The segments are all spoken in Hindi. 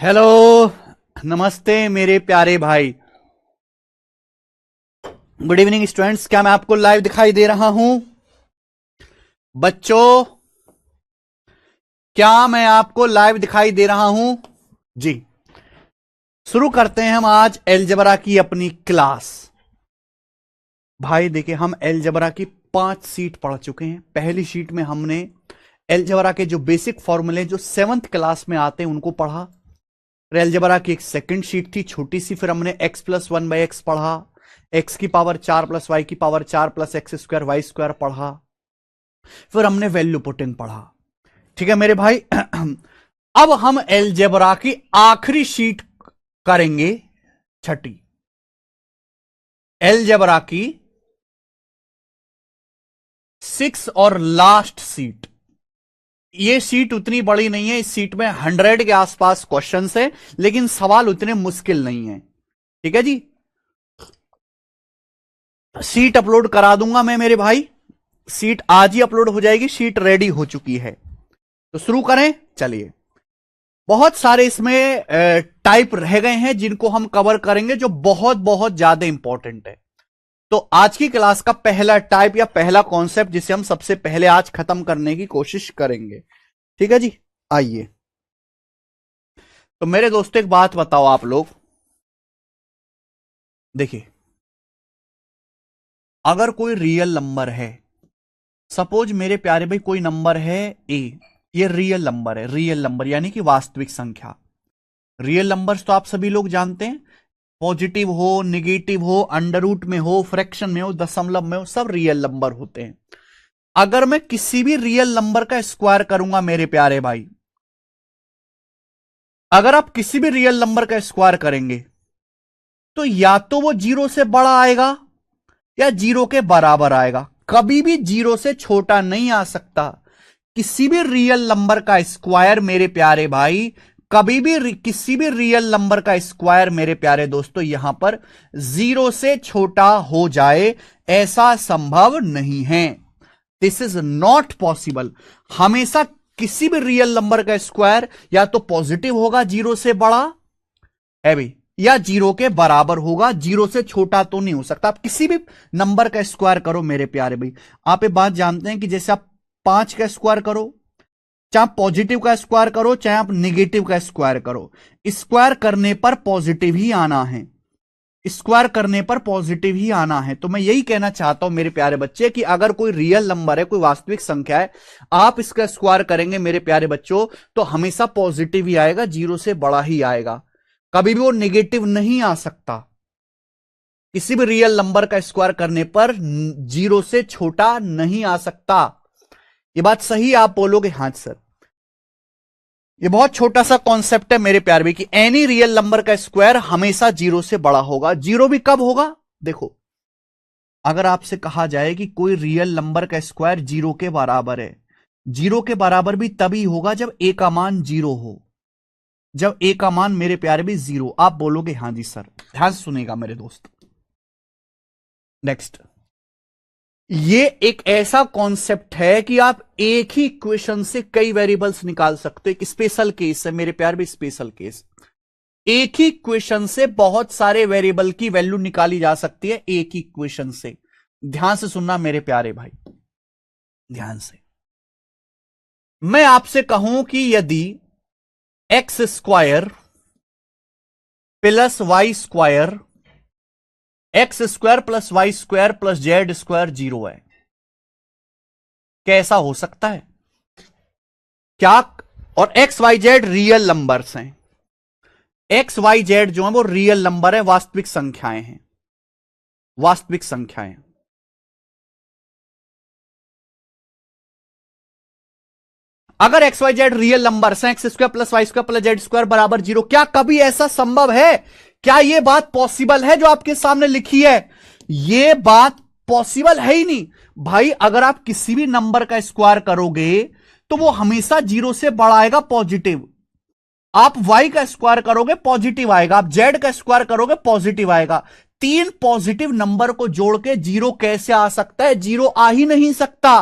हेलो, नमस्ते मेरे प्यारे भाई। Good evening students. क्या मैं आपको लाइव दिखाई दे रहा हूं? बच्चों, क्या मैं आपको लाइव दिखाई दे रहा हूं? जी। शुरू करते हैं हम आज अलजेब्रा की अपनी क्लास। भाई देखिए, हम अलजेब्रा की 5 शीट पढ़ चुके हैं। पहली शीट में हमने अलजेब्रा के जो बेसिक फॉर्मूले जो 7th क्लास में आते हैं उनको पढ़ा। अलजेब्रा की एक सेकंड शीट थी छोटी सी, फिर हमने x+1/x पढ़ा, x की पावर 4 प्लस वाई की power 4 plus x square y square पढ़ा, फिर हमने वैल्यू पुटिंग पढ़ा। ठीक है मेरे भाई। अब हम अलजेब्रा की आखिरी शीट करेंगे, छठी अलजेब्रा की 6 और लास्ट शीट। ये सीट उतनी बड़ी नहीं है, इस सीट में 100 के आसपास क्वेश्चंस है, लेकिन सवाल उतने मुश्किल नहीं है। ठीक है जी। सीट अपलोड करा दूंगा मैं मेरे भाई, सीट आज ही अपलोड हो जाएगी, सीट रेडी हो चुकी है। तो शुरू करें, चलिए। बहुत सारे इसमें टाइप रह गए हैं जिनको हम कवर करेंगे, जो बहुत बहुत ज्यादा इंपॉर्टेंट है। तो आज की क्लास का पहला टाइप या पहला कॉन्सेप्ट जिसे हम सबसे पहले आज खत्म करने की कोशिश करेंगे। ठीक है जी, आइए। तो मेरे दोस्तों एक बात बताओ, आप लोग देखिए, अगर कोई रियल नंबर है, सपोज मेरे प्यारे भाई कोई नंबर है ए, ये रियल नंबर है, रियल नंबर यानी कि वास्तविक संख्या। रियल नंबर्स तो आप सभी लोग जानते हैं, पॉजिटिव हो, निगेटिव हो, अंडर रूट में हो, फ्रैक्शन में हो, दशमलव में हो, सब रियल नंबर होते हैं। अगर मैं किसी भी रियल नंबर का स्क्वायर करूंगा मेरे प्यारे भाई, अगर आप किसी भी रियल नंबर का स्क्वायर करेंगे तो या तो वो 0 से बड़ा आएगा या 0 के बराबर आएगा, कभी भी 0 से छोटा नहीं आ सकता। किसी भी रियल नंबर का स्क्वायर मेरे प्यारे भाई, कभी भी किसी भी रियल नंबर का स्क्वायर मेरे प्यारे दोस्तों यहां पर 0 से छोटा हो जाए, ऐसा संभव नहीं है। This is not possible. हमेशा किसी भी रियल नंबर का स्क्वायर या तो पॉजिटिव होगा 0 से बड़ा है भाई, या 0 के बराबर होगा, 0 से छोटा तो नहीं हो सकता। आप किसी भी नंबर का स्क्वायर करो मेरे प्यारे भाई, आप ये बात जानते हैं कि जैसे आप 5 का स्क्वायर करो, चाहे आप पॉजिटिव का स्क्वायर करो, चाहे आप निगेटिव का स्क्वायर करो, स्क्वायर करने पर पॉजिटिव ही आना है, स्क्वायर करने पर पॉजिटिव ही आना है। तो मैं यही कहना चाहता हूं मेरे प्यारे बच्चे कि अगर कोई रियल नंबर है, कोई वास्तविक संख्या है, आप इसका स्क्वायर करेंगे मेरे प्यारे बच्चों तो हमेशा पॉजिटिव ही आएगा, 0 से बड़ा ही आएगा, कभी भी वो नेगेटिव नहीं आ सकता। किसी भी रियल नंबर का स्क्वायर करने पर 0 से छोटा नहीं आ सकता। ये बात सही आप बोलोगे हाँ सर। ये बहुत छोटा सा कॉन्सेप्ट है मेरे प्यार भी, कि एनी रियल नंबर का स्क्वायर हमेशा 0 से बड़ा होगा। 0 भी कब होगा? देखो, अगर आपसे कहा जाए कि कोई रियल नंबर का स्क्वायर 0 के बराबर है, 0 के बराबर भी तभी होगा जब ए का मान 0 हो, जब ए का मान मेरे प्यारे भी 0। आप बोलोगे हाँ जी सर। ध्यान से सुनेगा मेरे दोस्त। नेक्स्ट, ये एक ऐसा कॉन्सेप्ट है कि आप एक ही इक्वेशन से कई वेरिएबल्स निकाल सकते हो। एक स्पेशल केस है मेरे प्यार भी, स्पेशल केस। एक ही इक्वेशन से बहुत सारे वेरिएबल की वैल्यू निकाली जा सकती है, एक ही इक्वेशन से। ध्यान से सुनना मेरे प्यारे भाई, ध्यान से। मैं आपसे कहूं कि यदि x square plus y square, x square plus y square plus z square 0 है, कैसा हो सकता है? क्या? और x y z real numbers हैं, एक्स वाई जेड जो है वो रियल नंबर है, वास्तविक संख्याएं हैं, वास्तविक संख्याएं। अगर x y z real numbers हैं, x square plus y square plus z square बराबर 0, क्या कभी ऐसा संभव है? क्या यह बात पॉसिबल है जो आपके सामने लिखी है? यह बात पॉसिबल है ही नहीं भाई। अगर आप किसी भी नंबर का स्क्वायर करोगे तो वो हमेशा 0 से बड़ा आएगा, पॉजिटिव। आप y का स्क्वायर करोगे पॉजिटिव आएगा, आप z का स्क्वायर करोगे पॉजिटिव आएगा। 3 पॉजिटिव नंबर को जोड़ के 0 कैसे आ सकता है? 0 आ ही नहीं सकता।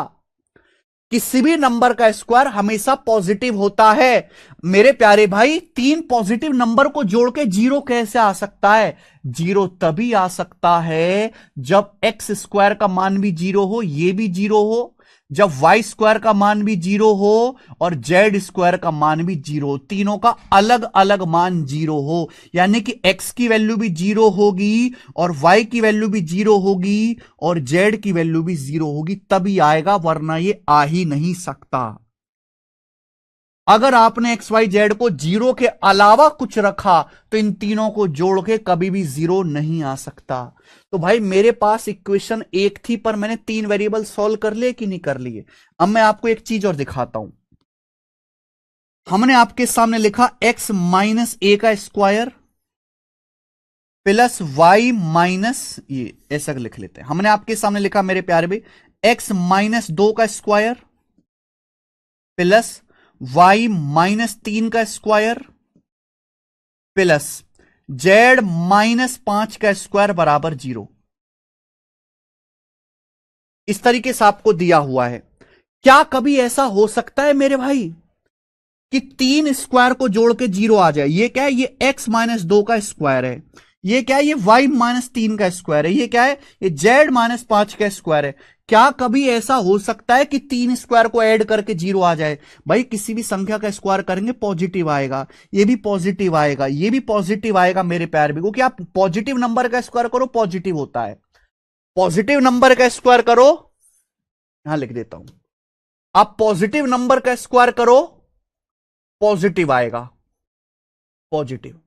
किसी भी नंबर का स्क्वायर हमेशा पॉजिटिव होता है। मेरे प्यारे भाई, 3 पॉजिटिव नंबर को जोड़ के 0 कैसे आ सकता है? 0 तभी आ सकता है जब एक्स स्क्वायर का मान भी 0 हो, ये भी 0 हो, जब वाई स्क्वायर का मान भी 0 हो और जेड स्क्वायर का मान भी 0 हो, तीनों का अलग अलग मान 0 हो। यानी कि एक्स की वैल्यू भी 0 होगी और वाई की वैल्यू भी 0 होगी और जेड की वैल्यू भी 0 होगी, तभी आएगा, वरना ये आ ही नहीं सकता। अगर आपने एक्स वाई जेड को 0 के अलावा कुछ रखा तो इन तीनों को जोड़ के कभी भी 0 नहीं आ सकता। तो भाई मेरे पास इक्वेशन एक थी, पर मैंने 3 वेरिएबल सॉल्व कर लिए कि नहीं कर लिए? अब मैं आपको एक चीज और दिखाता हूं। हमने आपके सामने लिखा x माइनस ए का स्क्वायर प्लस वाई माइनस, ये ऐसा लिख लेते हैं। हमने आपके सामने लिखा मेरे प्यारे भाई x माइनस 2 का स्क्वायर प्लस y माइनस 3 का स्क्वायर प्लस z माइनस 5 का स्क्वायर बराबर 0। इस तरीके से आपको दिया हुआ है। क्या कभी ऐसा हो सकता है मेरे भाई कि 3 स्क्वायर को जोड़ के 0 आ जाए? ये क्या है? ये x माइनस 2 का स्क्वायर है। ये क्या है? ये y माइनस 3 का स्क्वायर है। ये क्या है? ये z माइनस 5 का स्क्वायर है। क्या कभी ऐसा हो सकता है कि 3 स्क्वायर को ऐड करके 0 आ जाए? भाई किसी भी संख्या का स्क्वायर करेंगे पॉजिटिव आएगा, ये भी पॉजिटिव आएगा, ये भी पॉजिटिव आएगा मेरे प्यारे भी, क्योंकि आप पॉजिटिव नंबर का स्क्वायर करो पॉजिटिव होता है। पॉजिटिव नंबर का स्क्वायर करो, यहां लिख देता हूं, आप पॉजिटिव नंबर का स्क्वायर करो पॉजिटिव आएगा, पॉजिटिव।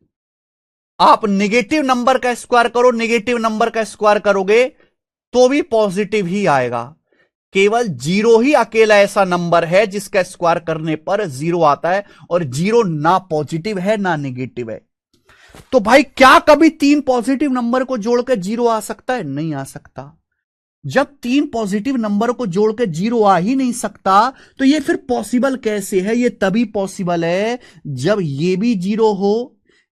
आप नेगेटिव नंबर का स्क्वायर करो, नेगेटिव नंबर का स्क्वायर करोगे तो भी पॉजिटिव ही आएगा। केवल 0 ही अकेला ऐसा नंबर है जिसका स्क्वायर करने पर 0 आता है, और 0 ना पॉजिटिव है ना नेगेटिव है। तो भाई क्या कभी 3 पॉजिटिव नंबर को जोड़ के 0 आ सकता है? नहीं आ सकता। जब 3 पॉजिटिव नंबर को जोड़ के 0 आ ही नहीं सकता तो ये फिर पॉसिबल कैसे है? ये तभी पॉसिबल है जब ये भी 0 हो,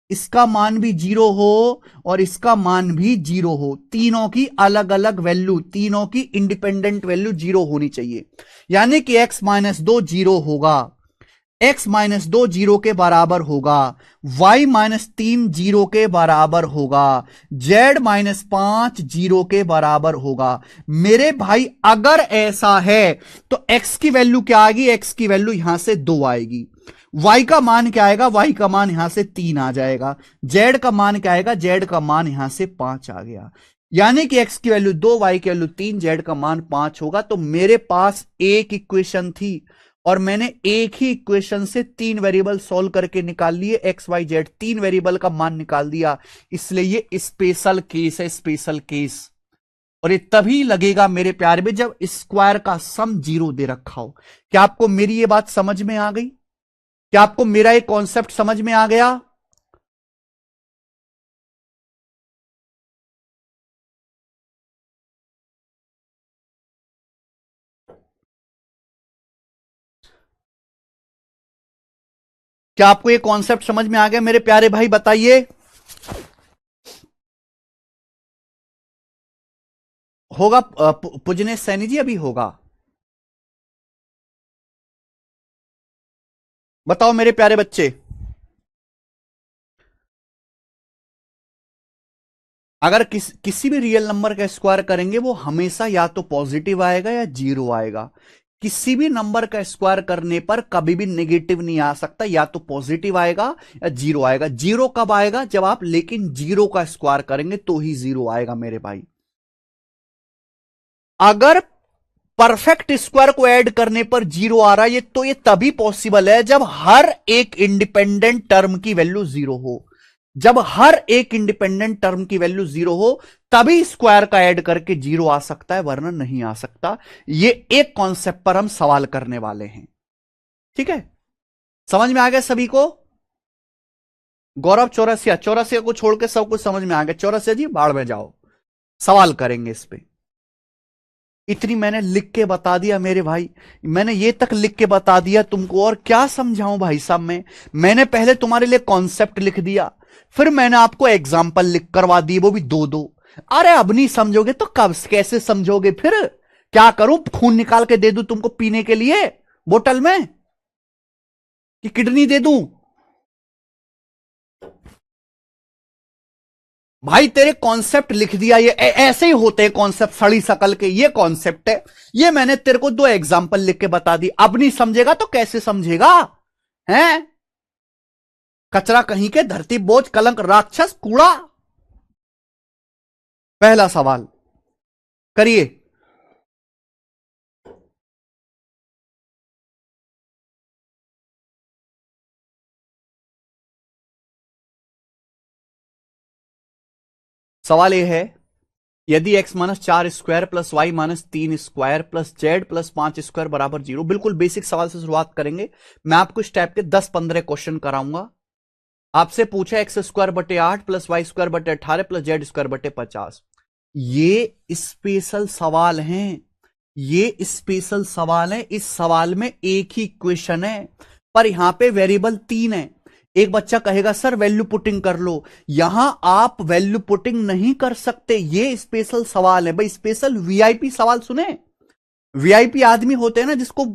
इसका मान भी 0 हो और इसका मान भी 0 हो। तीनों की अलग अलग वैल्यू, तीनों की इंडिपेंडेंट वैल्यू 0 होनी चाहिए। यानी कि x माइनस 2 0 होगा, x माइनस 2 0 के बराबर होगा, y माइनस 3 0 के बराबर होगा, z माइनस 5 0 के बराबर होगा। मेरे भाई अगर ऐसा है तो x की वैल्यू क्या आएगी? x की वैल्यू यहां से 2 आएगी। y का मान क्या आएगा? y का मान यहां से 3 आ जाएगा। z का मान क्या आएगा? z का मान यहां से 5 आ गया। यानी कि x की वैल्यू 2, y की वैल्यू 3, z का मान 5 होगा। तो मेरे पास एक इक्वेशन थी और मैंने एक ही इक्वेशन से 3 वेरिएबल सॉल्व करके निकाल लिए, x y z 3 वेरिएबल का मान निकाल दिया। इसलिए ये स्पेशल केस है, स्पेशल केस। और ये तभी लगेगा मेरे प्यारे में जब स्क्वायर का सम 0 दे रखा हो। क्या आपको मेरी ये बात समझ में आ गई? क्या आपको मेरा ये कॉन्सेप्ट समझ में आ गया? क्या आपको ये कॉन्सेप्ट समझ में आ गया मेरे प्यारे भाई? बताइए। होगा पुजने सैनी जी? अभी होगा? बताओ मेरे प्यारे बच्चे। अगर किसी भी रियल नंबर का स्क्वायर करेंगे वो हमेशा या तो पॉजिटिव आएगा या 0 आएगा। किसी भी नंबर का स्क्वायर करने पर कभी भी नेगेटिव नहीं आ सकता, या तो पॉजिटिव आएगा या 0 आएगा। 0 कब आएगा? जब आप लेकिन 0 का स्क्वायर करेंगे तो ही 0 आएगा मेरे भाई। अगर परफेक्ट स्क्वायर को ऐड करने पर 0 आ रहा है ये, तो ये तभी पॉसिबल है जब हर एक इंडिपेंडेंट टर्म की वैल्यू 0 हो। जब हर एक इंडिपेंडेंट टर्म की वैल्यू 0 हो तभी स्क्वायर का ऐड करके 0 आ सकता है, वरना नहीं आ सकता। ये एक कॉन्सेप्ट पर हम सवाल करने वाले हैं। ठीक है, समझ में आ गया सभी को? गौरव चौरसिया, चौरसिया को छोड़ के सब कुछ समझ में आ गया। चौरसिया जी बाढ़ में जाओ, सवाल करेंगे इस पे। इतनी मैंने लिख के बता दिया मेरे भाई, मैंने ये तक लिख के बता दिया तुमको, और क्या समझाऊं भाई साहब। मैंने पहले तुम्हारे लिए कॉन्सेप्ट लिख दिया, फिर मैंने आपको एग्जाम्पल लिख करवा दी, वो भी 2-2। अरे अब नहीं समझोगे तो कब कैसे समझोगे फिर? क्या करूं, खून निकाल के दे दूं तुमको पीने के लिए बोतल में, कि किडनी दे दूं? भाई तेरे कॉन्सेप्ट लिख दिया, ये ऐसे ही होते हैं कॉन्सेप्ट, सड़ी शकल के ये कॉन्सेप्ट है। ये मैंने तेरे को 2 एग्जांपल लिख के बता दी, अब नहीं समझेगा तो कैसे समझेगा? हैं? कचरा कहीं के, धरती बोझ, कलंक, राक्षस, कूड़ा। पहला सवाल करिए। सवाल यह है, यदि x minus 4 square plus y minus 3 square plus z plus 5 square बराबर 0। बिल्कुल बेसिक सवाल से शुरुआत करेंगे। मैं आपको इस टाइप के 10-15 क्वेश्चन कराऊंगा। आपसे पूछा एक्स स्क्वायर बटे 8 प्लस वाई स्क्वायर बटे 18 प्लस जेड स्क्वायर बटे 50। ये स्पेशल सवाल हैं, ये स्पेशल सवाल है। इस सवाल में एक ही इक्वेशन है, पर यहां पे वेरिएबल 3 है। एक बच्चा कहेगा सर वैल्यू पुटिंग कर लो, यहां आप वैल्यू पुटिंग नहीं कर सकते, ये स्पेशल सवाल है। भाई स्पेशल वीआईपी सवाल सुने, वीआईपी आदमी होते हैं ना जिसको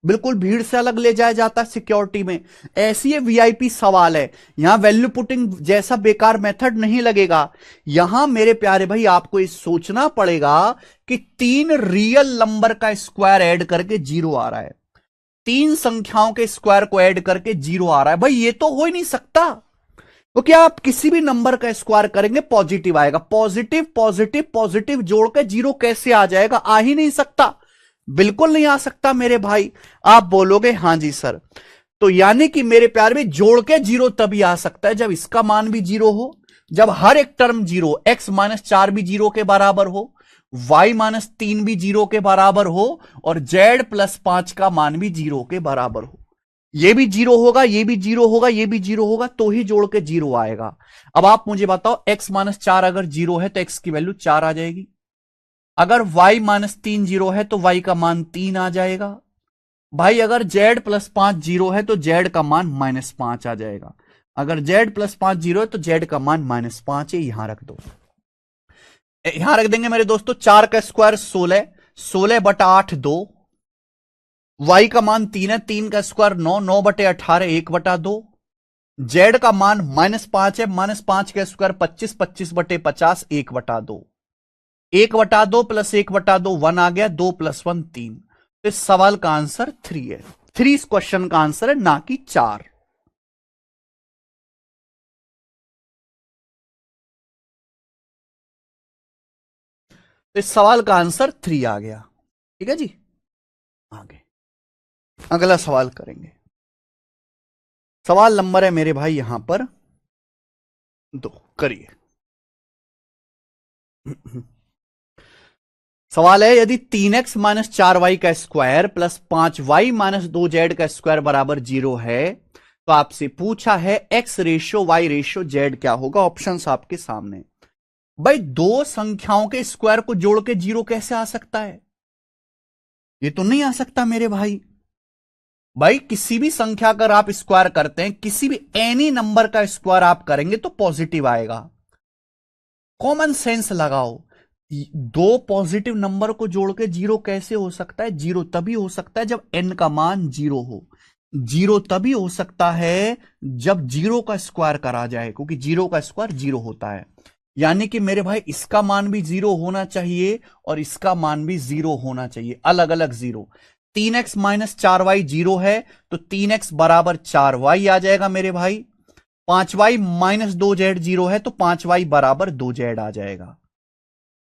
बिल्कुल भीड़ से अलग ले जाया जाता है सिक्योरिटी में, ऐसी ये वीआईपी सवाल है। यहां वैल्यू पुटिंग जैसा बेकार मेथड नहीं लगेगा। यहां मेरे प्यारे भाई आपको ये सोचना पड़ेगा कि 3 रियल नंबर का स्क्वायर ऐड करके 0 आ रहा है, 3 संख्याओं के स्क्वायर को ऐड करके 0 आ रहा है। भाई ये तो हो ही नहीं सकता, क्योंकि आप किसी भी नंबर का स्क्वायर करेंगे पॉजिटिव आएगा। पॉजिटिव पॉजिटिव पॉजिटिव जोड़ के 0 कैसे आ जाएगा? आ ही नहीं सकता, बिल्कुल नहीं आ सकता मेरे भाई। आप बोलोगे हां जी सर, तो यानी कि मेरे प्यार में जोड़ के 0 तभी आ सकता है जब इसका मान भी 0 हो, जब हर एक टर्म 0, x माइनस 4 भी 0 के बराबर हो, y माइनस 3 भी 0 के बराबर हो, और z प्लस 5 का मान भी 0 के बराबर हो। ये भी 0 होगा, ये भी 0 होगा, ये भी 0 होगा, तो ही जोड़ के 0 आएगा। अब आप मुझे बताओ, x माइनस 4 अगर 0 है तो x की वैल्यू 4 आ जाएगी। अगर y माइनस 3 0 है तो y का मान 3 आ जाएगा। भाई अगर z प्लस 5 0 है तो z का मान -5 आ जाएगा। अगर z प्लस 5 0 है तो z का मान -5 है। यहां रख दो, यहां रख देंगे मेरे दोस्तों। 4 का स्क्वायर 16, 16 बटा 8 2, y का मान 3 है, 3 का स्क्वायर 9, 9 बटे 18 1 बटा 2, z का मान -5 है, -5 का स्क्वायर 25, 25 बटे 50 1 बटा 2, 1 बटा 2 प्लस 1 बटा 2 1 आ गया, 2 प्लस 1 3। तो इस सवाल का आंसर 3 है। 3 इस क्वेश्चन का आंसर है, ना कि 4। तो इस सवाल का आंसर 3 आ गया। ठीक है जी, आगे अगला सवाल करेंगे। सवाल नंबर है मेरे भाई यहां पर 2, करिए। सवाल है, यदि 3x माइनस 4y का square plus 5y minus 2z का स्क्वायर बराबर 0 है, तो आपसे पूछा है x ratio y ratio z क्या होगा। ऑप्शंस आपके सामने। भाई 2 संख्याओं के स्क्वायर को जोड़ के 0 कैसे आ सकता है? ये तो नहीं आ सकता मेरे भाई। भाई किसी भी संख्या अगर आप स्क्वायर करते हैं, किसी भी एनी नंबर का स्क्वायर आप करेंगे तो पॉजिटिव आएगा। कॉमन सेंस लगाओ, 2 पॉजिटिव नंबर को जोड़ के 0 कैसे हो सकता है? 0 तभी हो सकता है जब n का मान 0 हो। 0 तभी हो सकता है जब 0 का स्क्वायर करा जाए, क्योंकि 0 का स्क्वायर 0 होता है। यानी कि मेरे भाई इसका मान भी 0 होना चाहिए और इसका मान भी 0 होना चाहिए, अलग अलग 0। 3x माइनस 4y 0 है तो 3x बराबर 4y आ जाएगा मेरे भाई। 5y माइनस 2z 0 है तो 5y बराबर 2z आ जाएगा।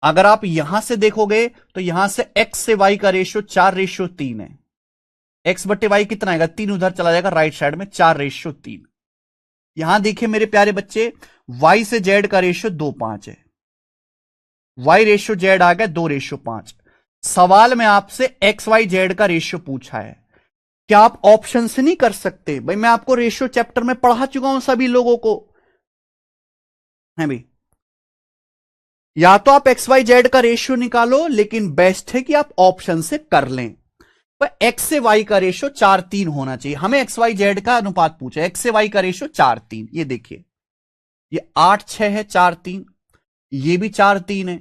अगर आप यहां से देखोगे तो यहां से x से y का रेशियो 4:3 है। x बटे y कितना आएगा? 3 उधर चला जाएगा राइट साइड में, 4:3। यहां देखिए मेरे प्यारे बच्चे, y से z का रेशियो 2:5 है, y रेशियो z आ गया 2:5। सवाल में आपसे एक्स वाई जेड का रेशियो पूछा है, क्या आप ऑप्शन से नहीं कर सकते? भाई मैं आपको रेशियो चैप्टर में पढ़ा चुका हूं सभी लोगों को, है भाई। या तो आप एक्स वाई जेड का रेशियो निकालो, लेकिन बेस्ट है कि आप ऑप्शन से कर लें। पर एक्स से वाई का रेशियो 4:3 होना चाहिए। हमें एक्स वाई जेड का अनुपात पूछा, एक्स से वाई का रेशियो 4:3। ये देखिए, ये 8:6 है, 4:3, ये भी 4:3 है,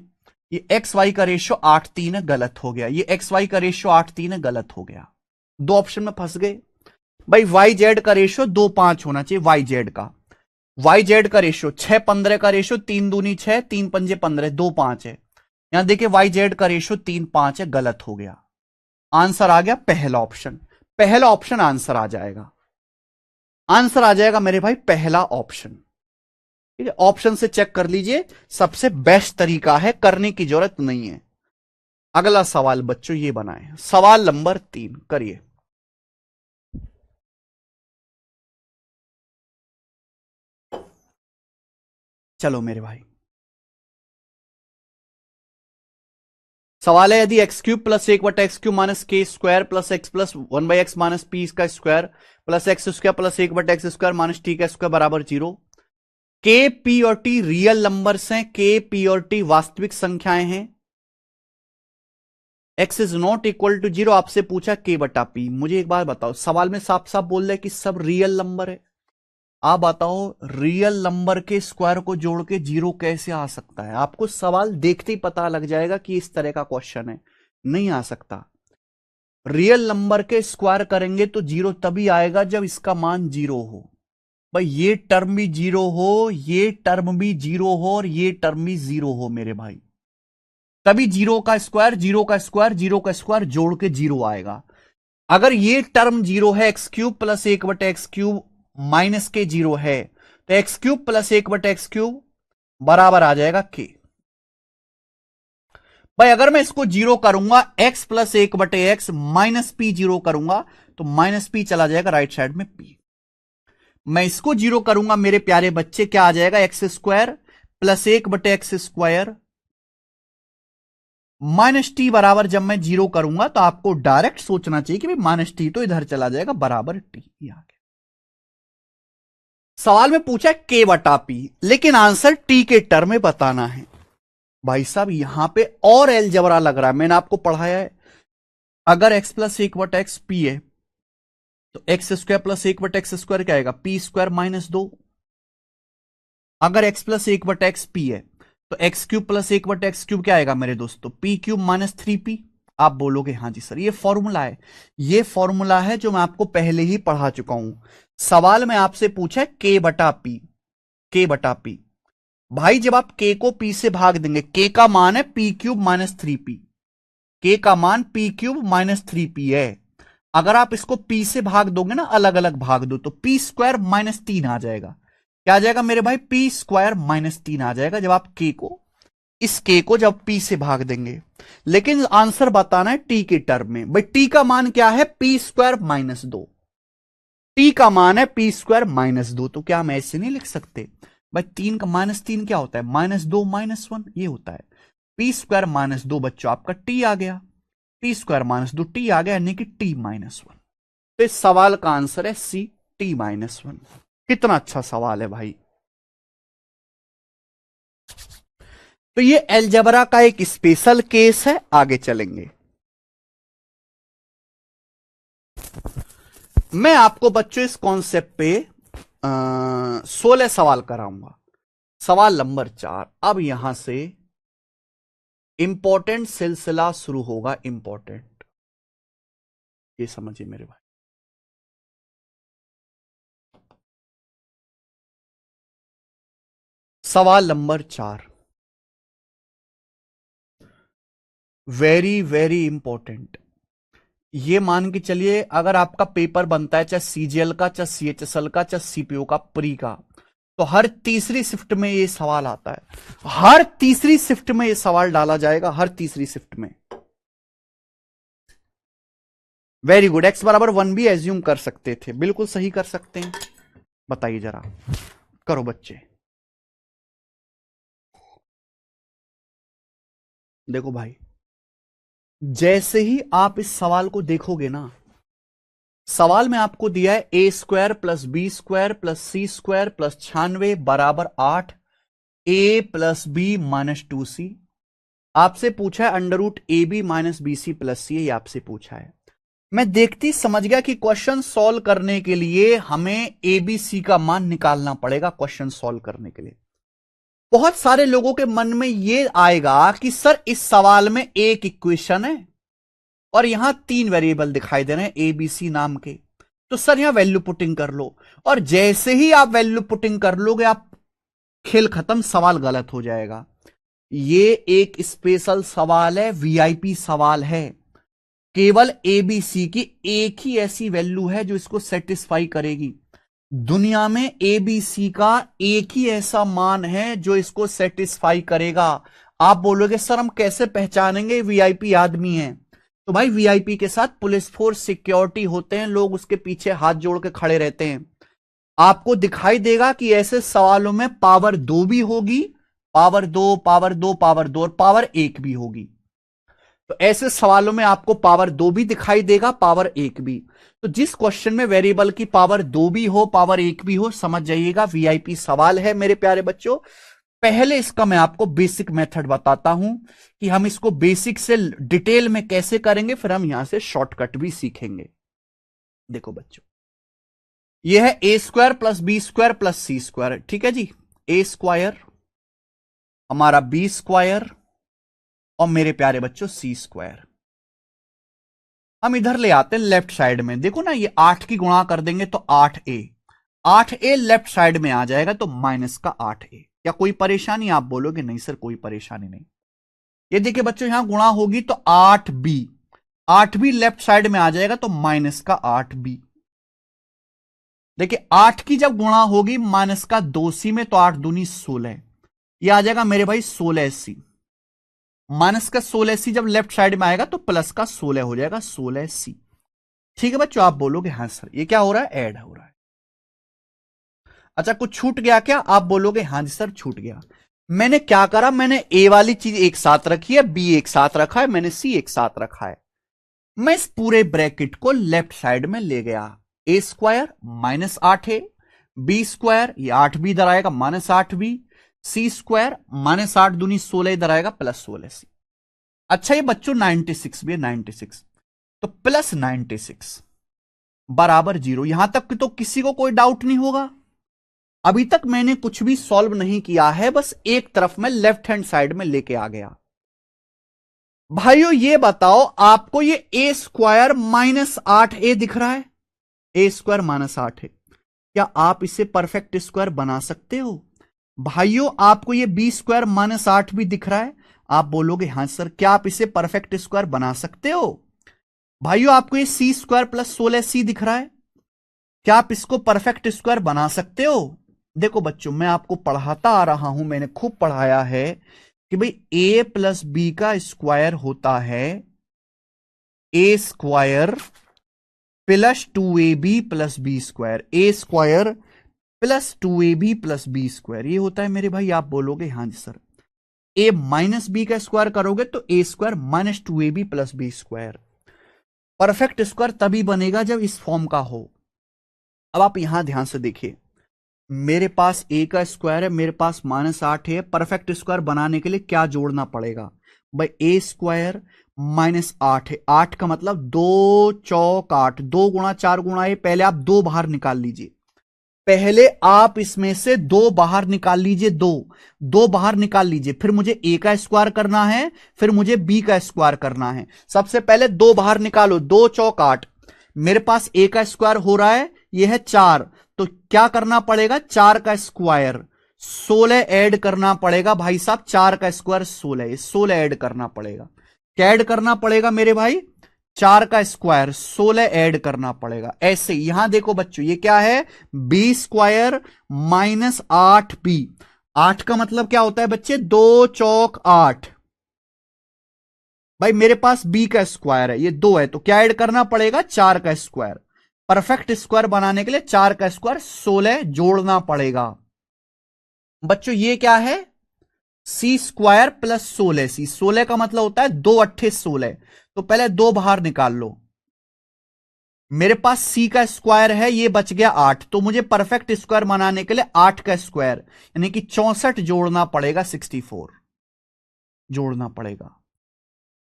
ये एक्स वाई का रेशियो 8:3 है, गलत हो गया। ये एक्स वाई का रेशियो 8:3 है, गलत हो गया। दो ऑप्शन में फंस गए भाई। वाई जेड का रेशियो 2:5 होना चाहिए। वाई जेड का, वाई जेड का रेशियो 6:15 का रेशियो, 3 दूनी 6, 3 पंजे 15, 2:5 है। यहां देखिए वाई जेड का रेशियो 3:5 है, गलत हो गया। आंसर आ गया पहला ऑप्शन। पहला ऑप्शन आंसर आ जाएगा। आंसर आ जाएगा मेरे भाई पहला ऑप्शन। ठीक है, ऑप्शन से चेक कर लीजिए, सबसे बेस्ट तरीका है, करने की जरूरत नहीं है। अगला सवाल बच्चों ये बनाए, सवाल नंबर 3 करिए। चलो मेरे भाई, सवाल है यदि x cube plus 1/x³ minus k square plus x plus 1/x minus p का square plus x square plus 1/x² minus t का स्क्वायर बराबर 0। के पी और टी रियल नंबर्स हैं, के पी और टी वास्तविक संख्याएं हैं। X is not equal to 0, आपसे पूछा के बटा पी। मुझे एक बात बताओ, सवाल में साफ साफ बोल रहा है कि सब रियल नंबर है। आप बताओ रियल नंबर के स्क्वायर को जोड़ के 0 कैसे आ सकता है? आपको सवाल देखते ही पता लग जाएगा कि इस तरह का क्वेश्चन है, नहीं आ सकता। रियल नंबर के स्क्वायर करेंगे तो 0 तभी आएगा जब इसका मान 0 हो। भाई ये टर्म भी 0 हो, ये टर्म भी 0 हो और ये टर्म भी 0 हो मेरे भाई, तभी 0 का स्क्वायर 0 का स्क्वायर 0 का स्क्वायर जोड़ के 0 आएगा। अगर ये टर्म 0 है, x³ प्लस 1/x³ माइनस के 0 है, तो x³ प्लस 1/x³ बराबर आ जाएगा k। भाई अगर मैं इसको 0 करूंगा, x plus 1/x minus P 0 करूंगा, तो माइनस पी चला जाएगा राइट साइड में p। मैं इसको 0 करूंगा मेरे प्यारे बच्चे, क्या आ जाएगा? x² plus 1/x² minus T बराबर, जब मैं 0 करूंगा तो आपको डायरेक्ट सोचना चाहिए कि भाई माइनस टी तो इधर चला जाएगा, बराबर टी। आ गया। सवाल में पूछा के बटा पी, लेकिन आंसर टी के टर्म में बताना है। भाई साहब यहां पे और अलजेब्रा लग रहा है, मैंने आपको पढ़ाया है। अगर x प्लस 1/x पी है तो x² प्लस 1/x² क्या आएगा? p² minus 2। अगर x प्लस 1/x पी है तो x³ प्लस 1/x³ क्या आएगा मेरे दोस्तों? p³ minus 3p। आप बोलोगे हाँ जी सर, ये फॉर्मूला है। ये फॉर्मूला है जो मैं आपको पहले ही पढ़ा चुका हूं। सवाल में आपसे पूछा है k बटा पी, k बटा पी। भाई जब आप k को p से भाग देंगे, k का मान है p³ माइनस 3p, k का मान p³ माइनस 3p है। अगर आप इसको p से भाग दोगे ना, अलग अलग भाग दो, तो p² माइनस 3 आ जाएगा। क्या आ जाएगा मेरे भाई? p² माइनस 3 आ जाएगा जब आप k को, इस k को जब p से भाग देंगे। लेकिन आंसर बताना है t के टर्म में। भाई t का मान क्या है? p² minus 2। t का मान है p² माइनस 2, तो क्या हम ऐसे नहीं लिख सकते? भाई 3 का माइनस 3 क्या होता है? -2 -1 ये होता है। p² माइनस 2 बच्चों आपका t आ गया, p² माइनस 2 t आ गया, यानी कि t माइनस 1। तो इस सवाल का आंसर है सी, t माइनस 1। कितना अच्छा सवाल है भाई। तो ये अलजेब्रा का एक स्पेशल केस है, आगे चलेंगे। मैं आपको बच्चों इस कॉन्सेप्ट पे 16 सवाल कराऊंगा। सवाल नंबर 4, अब यहां से इंपॉर्टेंट सिलसिला शुरू होगा। इंपॉर्टेंट, ये समझिए मेरे भाई। सवाल नंबर 4 वेरी वेरी इंपॉर्टेंट। ये मान के चलिए अगर आपका पेपर बनता है चाहे सीजीएल का, चाहे सीएचएसएल का, चाहे सीपीओ का, प्री का, तो हर तीसरी शिफ्ट में ये सवाल आता है। हर तीसरी शिफ्ट में ये सवाल डाला जाएगा, हर तीसरी शिफ्ट में। Very good. x बराबर 1 भी एज्यूम कर सकते थे, बिल्कुल सही कर सकते हैं। बताइए जरा, करो बच्चे। देखो भाई, जैसे ही आप इस सवाल को देखोगे ना, सवाल में आपको दिया है a² plus b² plus c² plus 96 बराबर 8, a plus b minus 2c। आपसे पूछा है √ab minus bc plus c, ये आपसे पूछा है। मैं देखती समझ गया कि क्वेश्चन सॉल्व करने के लिए हमें abc का मान निकालना पड़ेगा। क्वेश्चन सॉल्व करने के लिए बहुत सारे लोगों के मन में यह आएगा कि सर इस सवाल में एक इक्वेशन है और यहां 3 वेरिएबल दिखाई दे रहे हैं ए बी सी नाम के, तो सर यहां वैल्यू पुटिंग कर लो। और जैसे ही आप वैल्यू पुटिंग कर लोगे आप खेल खत्म, सवाल गलत हो जाएगा। ये एक स्पेशल सवाल है, वीआईपी सवाल है। केवल एबीसी की एक ही ऐसी वैल्यू है जो इसको सेटिस्फाई करेगी। दुनिया में एबीसी का एक ही ऐसा मान है जो इसको सेटिस्फाई करेगा। आप बोलोगे सर हम कैसे पहचानेंगे वीआईपी आदमी है? तो भाई वीआईपी के साथ पुलिस फोर्स सिक्योरिटी होते हैं, लोग उसके पीछे हाथ जोड़ के खड़े रहते हैं। आपको दिखाई देगा कि ऐसे सवालों में पावर 2 भी होगी, पावर 2, पावर 2, पावर 2 और पावर 1 भी होगी। तो ऐसे सवालों में आपको पावर 2 भी दिखाई देगा, पावर 1 भी। तो जिस क्वेश्चन में वेरिएबल की पावर 2 भी हो, पावर 1 भी हो, समझ जाइएगा वीआईपी सवाल है मेरे प्यारे बच्चों। पहले इसका मैं आपको बेसिक मेथड बताता हूं कि हम इसको बेसिक से डिटेल में कैसे करेंगे, फिर हम यहां से शॉर्टकट भी सीखेंगे। देखो बच्चों, यह है a square plus b square plus c square, ठीक है जी। ए स्क्वायर हमारा बी स्क्वायर और मेरे प्यारे बच्चों सी स्क्वायर। हम इधर ले आते हैं लेफ्ट साइड में, देखो ना ये 8 की गुणा कर देंगे तो 8a, 8a लेफ्ट साइड में आ जाएगा तो माइनस का 8a। क्या कोई परेशानी? आप बोलोगे नहीं सर कोई परेशानी नहीं। ये देखिए बच्चों यहां गुणा होगी तो 8b, 8b लेफ्ट साइड में आ जाएगा तो माइनस का 8b। देखिए 8 की जब गुणा होगी माइनस का 2c में तो 8 दूनी 16, ये आ जाएगा मेरे भाई 16c। माइनस का 16c जब लेफ्ट साइड में आएगा तो प्लस का 16 हो जाएगा, 16c। ठीक है बच्चों, आप बोलोगे हाँ सर ये क्या हो रहा है? ऐड हो रहा है। अच्छा कुछ छूट गया क्या? आप बोलोगे हाँ जी सर छूट गया। मैंने क्या करा, मैंने ए वाली चीज एक साथ रखी है, बी एक साथ रखा है, मैंने सी एक साथ रखा है। मैं इस पूरे ब्रैकेट को लेफ्ट साइड में ले गया। A square minus 8a, b square ये 8b इधर आएगा माइनस 8b, सी स्क्वायर माइनस 8 दूनी 16 इधर आएगा प्लस 16c। अच्छा ये बच्चों 96 भी है, 96 तो प्लस 96 बराबर 0। यहां तक तो किसी को कोई डाउट नहीं होगा। अभी तक मैंने कुछ भी सॉल्व नहीं किया है, बस एक तरफ में लेफ्ट हैंड साइड में लेके आ गया। भाइयों ये बताओ आपको ये ए स्क्वायर माइनस 8a दिख रहा है? ए स्क्वायर माइनस 8 है, क्या आप इसे परफेक्ट स्क्वायर बना सकते हो? भाइयों आपको ये बी स्क्वायर माइनस 8 भी दिख रहा है? आप बोलोगे हाँ सर, क्या आप इसे परफेक्ट स्क्वायर बना सकते हो? भाइयों आपको ये सी स्क्वायर प्लस 16c दिख रहा है, क्या आप इसको परफेक्ट स्क्वायर बना सकते हो? देखो बच्चों मैं आपको पढ़ाता आ रहा हूं, मैंने खूब पढ़ाया है कि भाई a प्लस बी का स्क्वायर होता है a square plus 2ab plus b square, a square plus 2ab plus b square ये होता है मेरे भाई। आप बोलोगे हाँ जी सर। a माइनस बी का स्क्वायर करोगे तो a square minus 2ab plus b square. Perfect square तभी बनेगा जब इस फॉर्म का हो। अब आप यहां ध्यान से देखिए, मेरे पास a का स्क्वायर है, मेरे पास माइनस 8 है। परफेक्ट स्क्वायर बनाने के लिए क्या जोड़ना पड़ेगा भाई? ए स्क्वायर माइनस 8 है, 8 का मतलब 2 चौक 8, 2 गुणा 4 गुणा ए। पहले आप 2 बाहर निकाल लीजिए, पहले आप इसमें से 2 बाहर निकाल लीजिए, 2 बाहर निकाल लीजिए। फिर मुझे ए का स्क्वायर करना है, फिर मुझे बी का स्क्वायर करना है। सबसे पहले 2 बाहर निकालो, 2 चौक 8। मेरे पास ए का स्क्वायर हो रहा है, यह है 4, तो क्या करना पड़ेगा? 4 का स्क्वायर 16 ऐड करना पड़ेगा भाई साहब। 4 का स्क्वायर 16, 16 ऐड करना पड़ेगा। क्या ऐड करना पड़ेगा मेरे भाई? 4 का स्क्वायर 16 ऐड करना पड़ेगा। ऐसे यहां देखो बच्चों ये क्या है? B square minus 8b। 8 का मतलब क्या होता है बच्चे? 2 चौक 8। भाई मेरे पास बी का स्क्वायर है, ये 2 है, तो क्या ऐड करना पड़ेगा? 4 का स्क्वायर। परफेक्ट स्क्वायर बनाने के लिए 4 का स्क्वायर 16 जोड़ना पड़ेगा। बच्चों ये क्या है? सी स्क्वायर प्लस 16c। 16 का मतलब होता है 2 अट्ठे 16, तो पहले 2 बाहर निकाल लो। मेरे पास सी का स्क्वायर है, ये बच गया 8, तो मुझे परफेक्ट स्क्वायर बनाने के लिए 8 का स्क्वायर यानी कि 64 जोड़ना पड़ेगा, 64 जोड़ना पड़ेगा।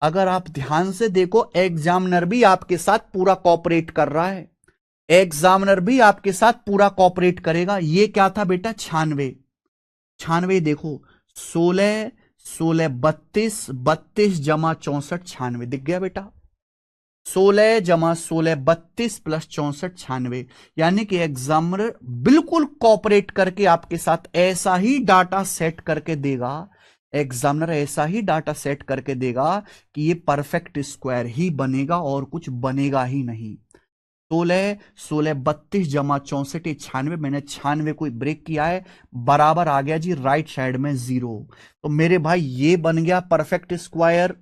अगर आप ध्यान से देखो एग्जामिनर भी आपके साथ पूरा कॉपरेट कर रहा है, एग्जामिनर भी आपके साथ पूरा कॉपरेट करेगा। ये क्या था बेटा? 96। 96 देखो 16 16 32, 32 जमा 64 96, दिख गया बेटा। 16 जमा 16 32 प्लस 64 96, यानी कि एग्जामिनर बिल्कुल कॉपरेट करके आपके साथ ऐसा ही डाटा सेट करके देगा। एग्जामिनर ऐसा ही डाटा सेट करके देगा कि ये परफेक्ट स्क्वायर ही बनेगा और कुछ बनेगा ही नहीं। 16 16 32 जमा 64 96, मैंने 96 को ब्रेक किया है, बराबर आ गया जी राइट साइड में 0। तो मेरे भाई ये बन गया परफेक्ट स्क्वायर,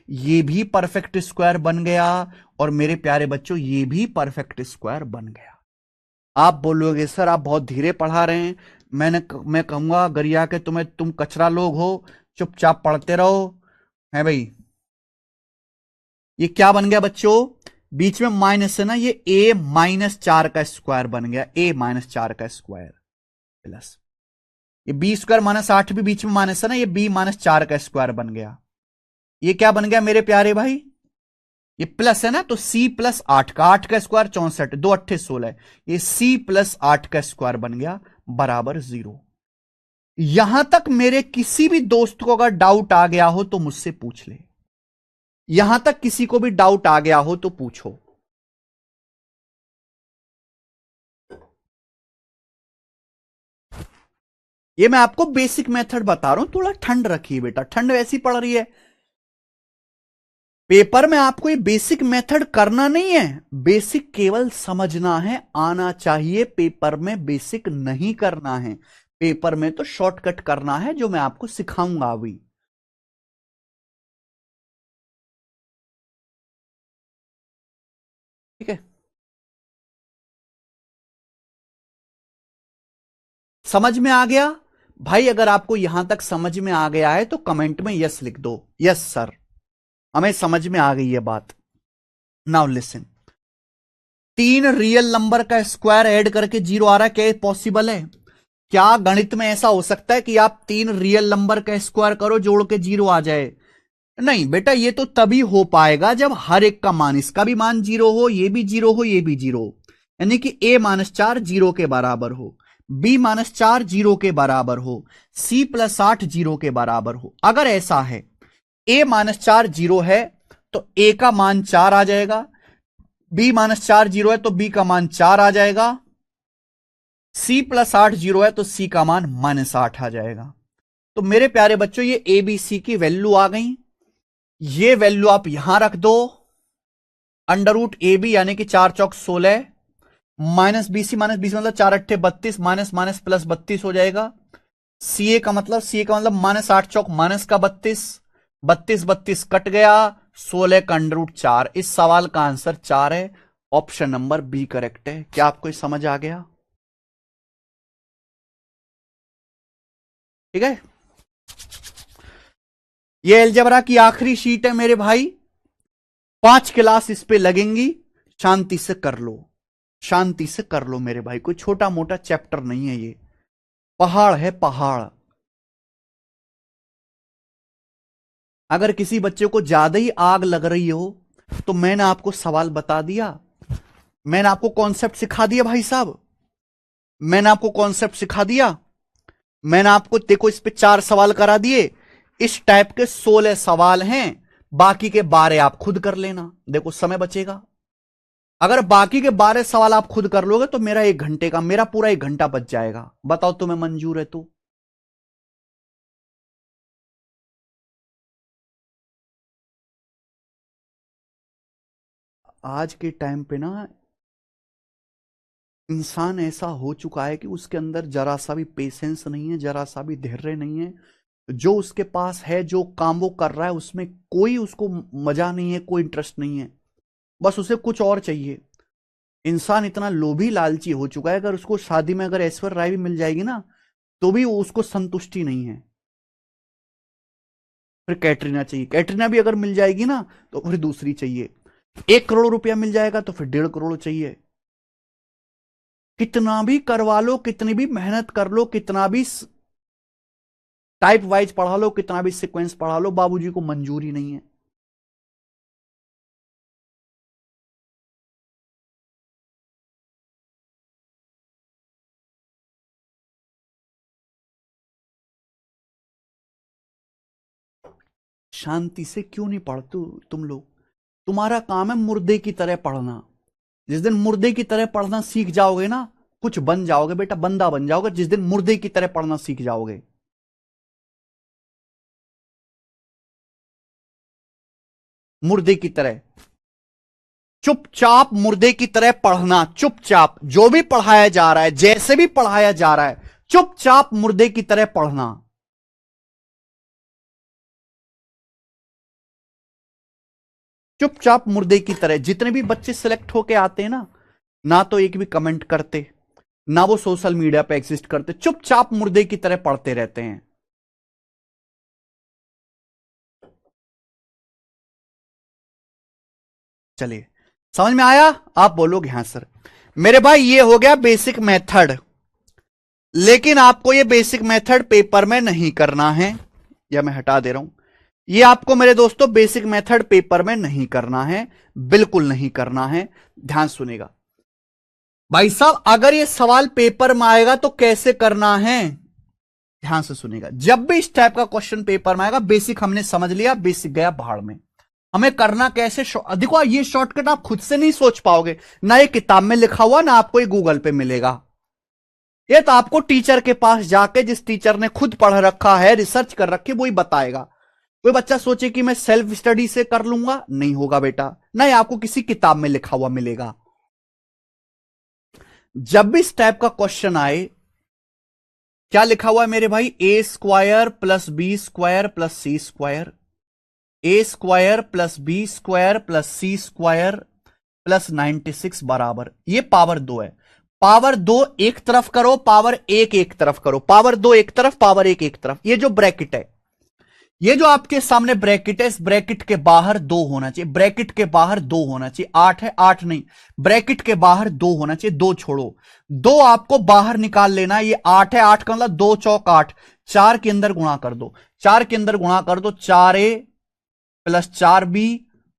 ये भी परफेक्ट स्क्वायर बन गया, और मेरे प्यारे बच्चों ये भी परफेक्ट स्क्वायर बन गया। आप बोलोगे सर आप बहुत धीरे पढ़ा रहे हैं, मैं कहूंगा गरिया के तुम कचरा लोग हो, चुपचाप पढ़ते रहो। है भाई, ये क्या बन गया बच्चों, बीच में माइनस है ना, ये a-4 का स्क्वायर बन गया, a-4 का स्क्वायर प्लस ये b स्क्वायर -8 भी बीच में माइनस है ना, ये b-4 का स्क्वायर बन गया। ये क्या बन गया मेरे प्यारे भाई, ये प्लस है ना, तो c प्लस 8 का, 8 का स्क्वायर 64, 2 8 16, ये c प्लस 8 का स्क्वायर बन गया बराबर 0। यहां तक मेरे किसी भी दोस्त को अगर डाउट आ गया हो तो मुझसे पूछ ले, यहां तक किसी को भी डाउट आ गया हो तो पूछो। ये मैं आपको बेसिक मेथड बता रहा हूं, थोड़ा ठंड रखिए बेटा, ठंड वैसी पड़ रही है। पेपर में आपको ये बेसिक मेथड करना नहीं है, बेसिक केवल समझना है, आना चाहिए। पेपर में बेसिक नहीं करना है, पेपर में तो शॉर्टकट करना है, जो मैं आपको सिखाऊंगा अभी। ठीक है, समझ में आ गया भाई? अगर आपको यहां तक समझ में आ गया है तो कमेंट में यस लिख दो, यस सर हमें समझ में आ गई है बात। नाउ लिसन, 3 रियल नंबर का स्क्वायर ऐड करके 0 आ रहा है, क्या पॉसिबल है? क्या गणित में ऐसा हो सकता है कि आप 3 रियल नंबर का स्क्वायर करो जोड़ के 0 आ जाए? नहीं बेटा, ये तो तभी हो पाएगा जब हर एक का मान, इसका भी मान 0 हो, ये भी 0 हो, ये भी 0 हो, यानी कि a-4 0 के बराबर हो, b-4 0 के बराबर हो, c+8 0 के बराबर हो। अगर ऐसा है, a-4 0 है तो a का मान 4 आ जाएगा, b-4 0 है तो b का मान 4 आ जाएगा, c+8 0 है तो c का मान -8 आ जाएगा। तो मेरे प्यारे बच्चों, ये ए बी सी की वैल्यू आ गई, ये वैल्यू आप यहां रख दो, √AB यानी कि 4 चौक 16, -BC मतलब 4 अट्ठे 32, माइनस माइनस प्लस 32 हो जाएगा। CA का मतलब -8 चौक माइनस का 32, 32 32 कट गया, 16 का √4। इस सवाल का आंसर 4 है, ऑप्शन नंबर बी करेक्ट है। क्या आपको समझ आ गया? ठीक है, ये एलजेब्रा की आखिरी शीट है मेरे भाई, 5 क्लास इस पे लगेंगी, शांति से कर लो, शांति से कर लो मेरे भाई, कोई छोटा मोटा चैप्टर नहीं है ये, पहाड़ है पहाड़। अगर किसी बच्चे को ज्यादा ही आग लग रही हो तो मैंने आपको सवाल बता दिया, मैंने आपको कॉन्सेप्ट सिखा दिया भाई साहब, मैंने आपको कॉन्सेप्ट सिखा दिया, मैंने आपको देखो इस पे 4 सवाल करा दिए, इस टाइप के 16 सवाल हैं, बाकी के 12 आप खुद कर लेना, देखो समय बचेगा। अगर बाकी के 12 सवाल आप खुद कर लोगे तो मेरा 1 घंटे का, मेरा पूरा 1 घंटा बच जाएगा। बताओ तुम्हें मंजूर है तो? आज के टाइम पे ना इंसान ऐसा हो चुका है कि उसके अंदर जरा सा भी पेशेंस नहीं है, जरा सा भी धैर्य नहीं है। जो उसके पास है, जो काम वो कर रहा है, उसमें कोई उसको मजा नहीं है, कोई इंटरेस्ट नहीं है, बस उसे कुछ और चाहिए। इंसान इतना लोभी लालची हो चुका है, अगर उसको शादी में अगर ऐश्वर्या राय भी मिल जाएगी ना तो भी उसको संतुष्टि नहीं है। फिर कैटरीना चाहिए, कैटरीना भी अगर मिल जाएगी ना तो फिर दूसरी चाहिए। 1 करोड़ रुपया मिल जाएगा तो फिर 1.5 करोड़ चाहिए। कितना भी करवा लो, कितनी भी मेहनत कर लो, कितना भी टाइप वाइज पढ़ा लो, कितना भी सीक्वेंस पढ़ा लो, बाबूजी को मंजूरी नहीं है। शांति से क्यों नहीं पढ़ते तुम लोग? तुम्हारा काम है मुर्दे की तरह पढ़ना। जिस दिन मुर्दे की तरह पढ़ना सीख जाओगे ना, कुछ बन जाओगे बेटा, बंदा बन जाओगे जिस दिन मुर्दे की तरह पढ़ना सीख जाओगे। मुर्दे की तरह चुपचाप मुर्दे की तरह पढ़ना, चुपचाप जो भी पढ़ाया जा रहा है, जैसे भी पढ़ाया जा रहा है, चुपचाप मुर्दे की तरह पढ़ना। चुपचाप मुर्दे की तरह। जितने भी बच्चे सिलेक्ट होके आते हैं ना तो एक भी कमेंट करते, ना वो सोशल मीडिया पे एग्जिस्ट करते, चुपचाप मुर्दे की तरह पढ़ते रहते हैं। चलिए, समझ में आया? आप बोलोगे हाँ सर। मेरे भाई ये हो गया बेसिक मेथड, लेकिन आपको ये बेसिक मेथड पेपर में नहीं करना है, या मैं हटा दे रहा हूं। ये आपको मेरे दोस्तों बेसिक मेथड पेपर में नहीं करना है, बिल्कुल नहीं करना है। ध्यान सुनेगा भाई साहब, अगर ये सवाल पेपर में आएगा तो कैसे करना है, ध्यान से सुनेगा। जब भी इस टाइप का क्वेश्चन पेपर में आएगा, बेसिक हमने समझ लिया, बेसिक गया भाड़ में। हमें करना कैसे, देखो ये शॉर्टकट आप खुद से नहीं सोच पाओगे, ना ये किताब में लिखा हुआ, ना आपको ये गूगल पे मिलेगा। ये तो आपको टीचर के पास जाके, जिस टीचर ने खुद पढ़ रखा है, रिसर्च कर रखी, वो ही बताएगा। कोई बच्चा सोचे कि मैं सेल्फ स्टडी से कर लूंगा, नहीं होगा बेटा, नहीं, आपको किसी किताब में लिखा हुआ मिलेगा। जब भी इस टाइप का क्वेश्चन आए, क्या लिखा हुआ है मेरे भाई, a square plus b square plus c square, a square plus b square plus c square plus 96 बराबर, ये पावर 2 है। पावर 2 एक तरफ करो, पावर 1 एक तरफ करो, पावर 2 एक तरफ, पावर 1 एक तरफ। ये जो ब्रैकेट है, ये जो आपके सामने ब्रैकेट है, इस ब्रैकेट के बाहर 2 होना चाहिए, ब्रैकेट के बाहर 2 होना चाहिए। 8 है, 8 नहीं, ब्रैकेट के बाहर 2 होना चाहिए, 2 छोड़ो, 2 आपको बाहर निकाल लेना है। ये 8 है, 8 का मतलब 2 चौक 8, 4 के अंदर गुणा कर दो, 4 के अंदर गुणा कर दो, 4a plus 4b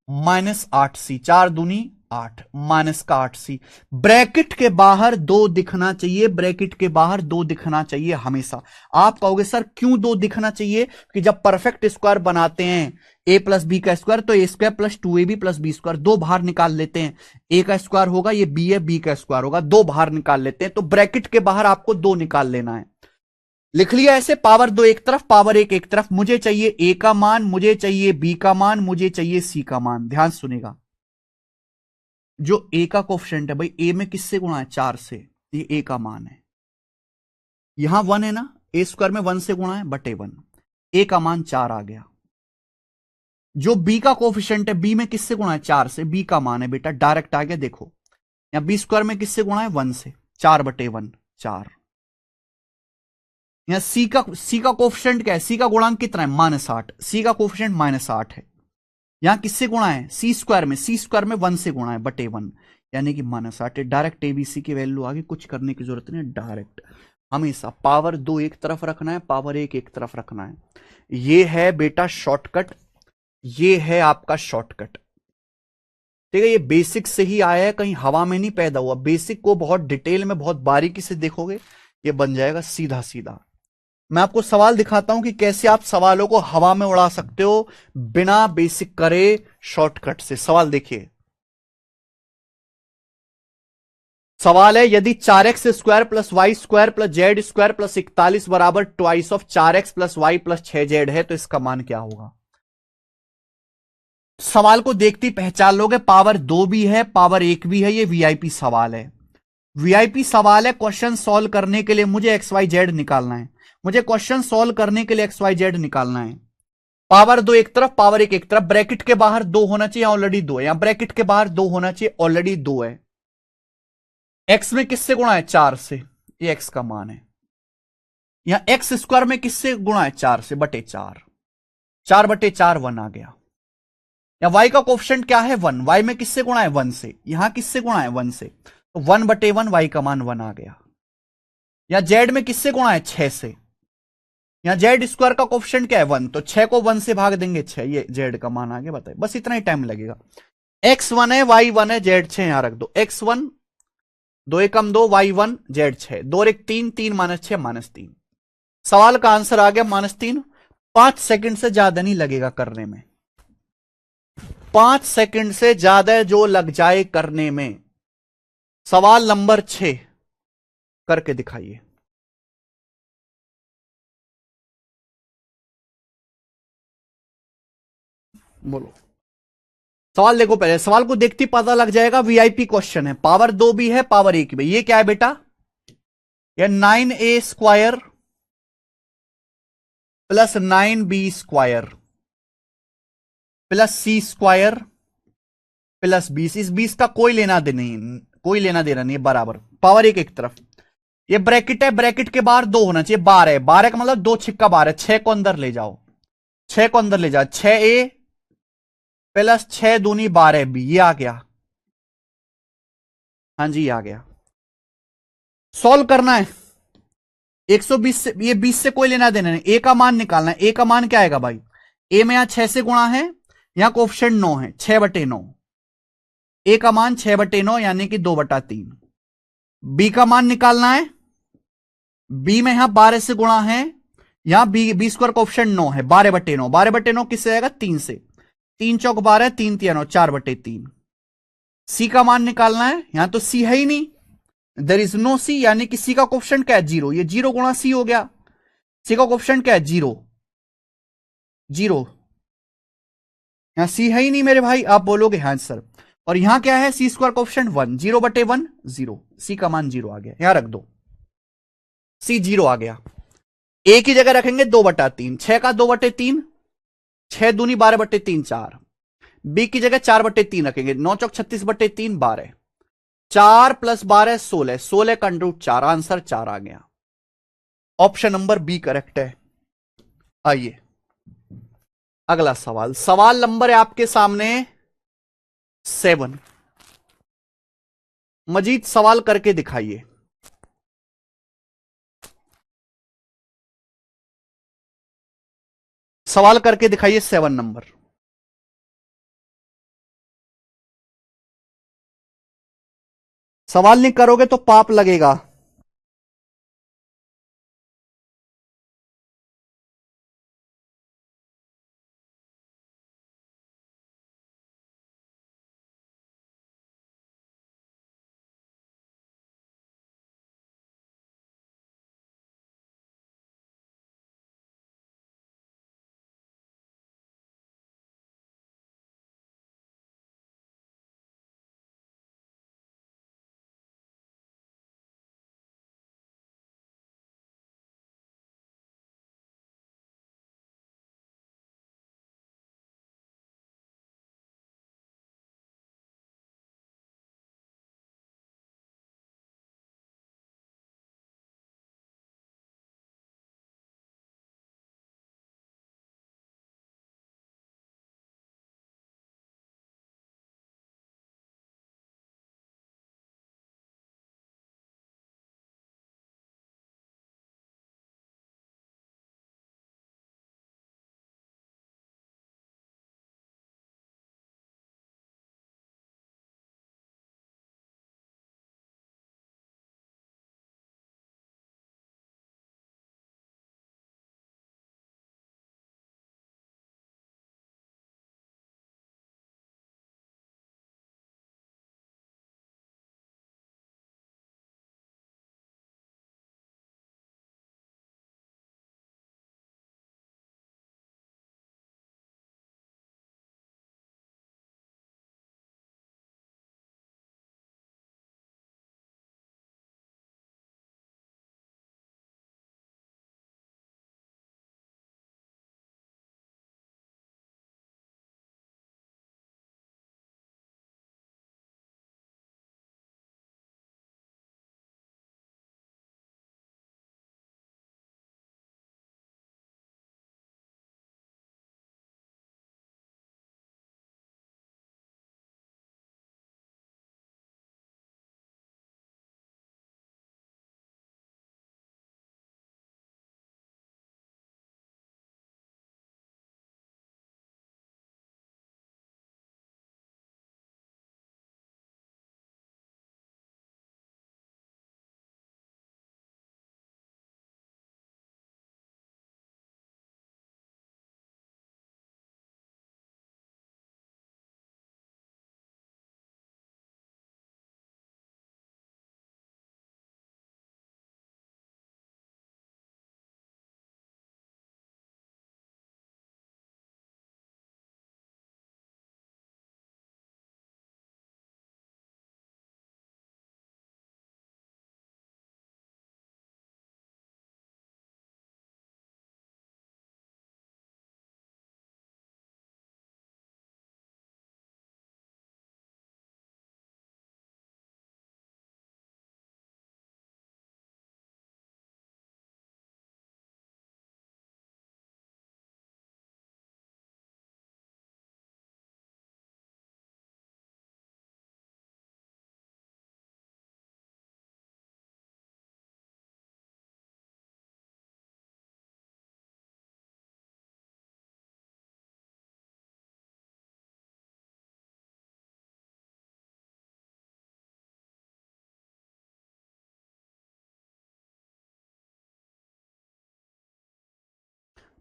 minus 8c, 4 दूनी 8 माइनस का 8c। ब्रैकेट के बाहर 2 दिखना चाहिए, ब्रैकेट के बाहर 2 दिखना चाहिए हमेशा। आप कहोगे सर क्यों 2 दिखना चाहिए? कि जब परफेक्ट स्क्वायर बनाते हैं, a प्लस बी का स्क्वायर, तो a square plus 2ab plus b square, 2 बाहर निकाल लेते हैं। a का स्क्वायर होगा, ये b है, b का स्क्वायर होगा, 2 बाहर निकाल लेते हैं। तो ब्रैकेट के बाहर आपको 2 निकाल लेना है। लिख लिया ऐसे, पावर 2 एक तरफ, पावर 1 एक तरफ। मुझे चाहिए a का मान, मुझे चाहिए b का मान, मुझे चाहिए c का मान। ध्यान सुनेगा, जो a का कोफिशिएंट है भाई, a में किससे गुणा है? 4 से, ये a का मान है। यहां 1 है ना, a स्क्वायर में 1 से गुणा है, बटे 1, a का मान 4 आ गया। जो b का कोफिशिएंट है, b में किससे गुणा है? 4 से, b का मान है बेटा, डायरेक्ट आ गया। देखो यहां b स्क्वायर में किससे गुणा है? 1 से, 4 बटे 1 4। यहां c का कोफिशिएंट क्या है? c का गुणांक कितना है? -8, c का कोफिशिएंट -8 है। यहां किससे गुणा है? सी स्क्वायर में, सी स्क्वायर में 1 से गुणा है, बटे 1, यानी कि -8। डायरेक्ट एबीसी की वैल्यू आगे, कुछ करने की जरूरत नहीं, डायरेक्ट। हमेशा पावर 2 एक तरफ रखना है, पावर 1 एक तरफ रखना है। ये है बेटा शॉर्टकट, ये है आपका शॉर्टकट, ठीक है। ये बेसिक से ही आया है, कहीं हवा में नहीं पैदा हुआ। बेसिक को बहुत डिटेल में, बहुत बारीकी से देखोगे, ये बन जाएगा सीधा सीधा। मैं आपको सवाल दिखाता हूं कि कैसे आप सवालों को हवा में उड़ा सकते हो बिना बेसिक करे, शॉर्टकट से। सवाल देखिए, सवाल है, यदि 4x square plus y square plus z square plus 41 बराबर twice of 4x plus y plus 6z है, तो इसका मान क्या होगा? सवाल को देखते ही पहचान लोगे, पावर 2 भी है, पावर 1 भी है। ये वीआईपी सवाल है, वीआईपी सवाल है। क्वेश्चन सॉल्व करने के लिए मुझे एक्स वाई जेड निकालना है, मुझे क्वेश्चन सॉल्व करने के लिए एक्स वाई जेड निकालना है। पावर 2 एक तरफ, पावर 1 एक तरफ। ब्रैकेट के बाहर 2 होना चाहिए, ऑलरेडी 2 है। यहां ब्रैकेट के बाहर 2 होना चाहिए, ऑलरेडी 2 है। एक्स में किससे गुणा है? 4 से, ये एक्स का मान है। यहां एक्स स्क्वायर में किससे गुणा है? 4 से, बटे 4, 4 बटे 4 1 आ गया। या वाई का कोफिशिएंट क्या है? 1, वाई में किससे गुणा है? 1 से। यहां किससे गुणा है? 1 से, तो 1 बटे 1 वाई का मान 1 आ गया। या जेड में किससे गुणा है? 6 से। यहां जेड स्क्वायर का कोफिशिएंट क्या है? 1, तो 6 को 1 से भाग देंगे 6, ये जेड का मान आ गया। बताइए, बस इतना ही टाइम लगेगा। एक्स 1 है, वाई 1 है, जेड 6 यहां रख दो। एक्स 1, 2 एकम 2, वाई 1, जेड 6, 2 और 1 3, 3 -6 -3। सवाल का आंसर आ गया -3। 5 सेकंड से ज्यादा नहीं लगेगा करने में। 5 सेकंड से ज्यादा जो लग जाए करने में। सवाल नंबर 6 करके दिखाइए। बोलो। सवाल देखो, पहले सवाल को देखते ही पता लग जाएगा, वीआईपी क्वेश्चन है। पावर 2 भी है, पावर 1 भी। ये क्या है बेटा? ये 9a² plus 9b² plus c² plus 20। इस 20 का कोई लेना देना नहीं, कोई लेना देना नहीं है, बराबर। पावर एक तरफ। ये ब्रैकेट है, ब्रैकेट के बाहर 2 होना चाहिए। 12 है, 12 का मतलब 2 छिक्का 12, 6 को अंदर ले जाओ। 6 को अंदर ले जाओ। 6a प्लस 6 दूनी 12b। ये आ गया। हाँ जी, आ गया। सॉल्व करना है। 120 से, ये 20 से कोई लेना देना नहीं। ए का मान निकालना है। ए का मान क्या आएगा भाई? ए में यहां 6 से गुणा है, यहां कोफिशिएंट 9 है, 6/9। ए का मान 6/9 यानी कि 2/3। बी का मान निकालना है। बी में यहां 12 से गुणा है, यहां बी स्क्वायर कोफिशिएंट 9 है, 12/9। 12/9 किससे आएगा? 3 से। 3 चौक 12, 3 तिया 9, 4/3। सी का मान निकालना है। यहां तो सी है ही नहीं, देर इज नो सी, यानी कि सी का कोफिशिएंट क्या है? 0। ये 0 गुणा सी हो गया। सी का कोफिशिएंट क्या है? 0। 0। यहां सी है ही नहीं मेरे भाई। आप बोलोगे हाँ सर। और यहां क्या है? सी स्क्वायर कोफिशिएंट 1, 0/1 0। सी का मान 0 आ गया, यहां रख दो। सी 0 आ गया। ए की जगह रखेंगे 2/3। 6 का 2/3, 6 दूनी 12/3, 4। बी की जगह 4/3 रखेंगे, 9 चौक 36/3, 12। 4 प्लस 12 16, 16 का अंडर रूट 4। आंसर 4 आ गया। ऑप्शन नंबर बी करेक्ट है। आइए अगला सवाल। सवाल नंबर है आपके सामने 7। मजीद सवाल करके दिखाइए। सवाल करके दिखाइए 7 नंबर। सवाल नहीं करोगे तो पाप लगेगा।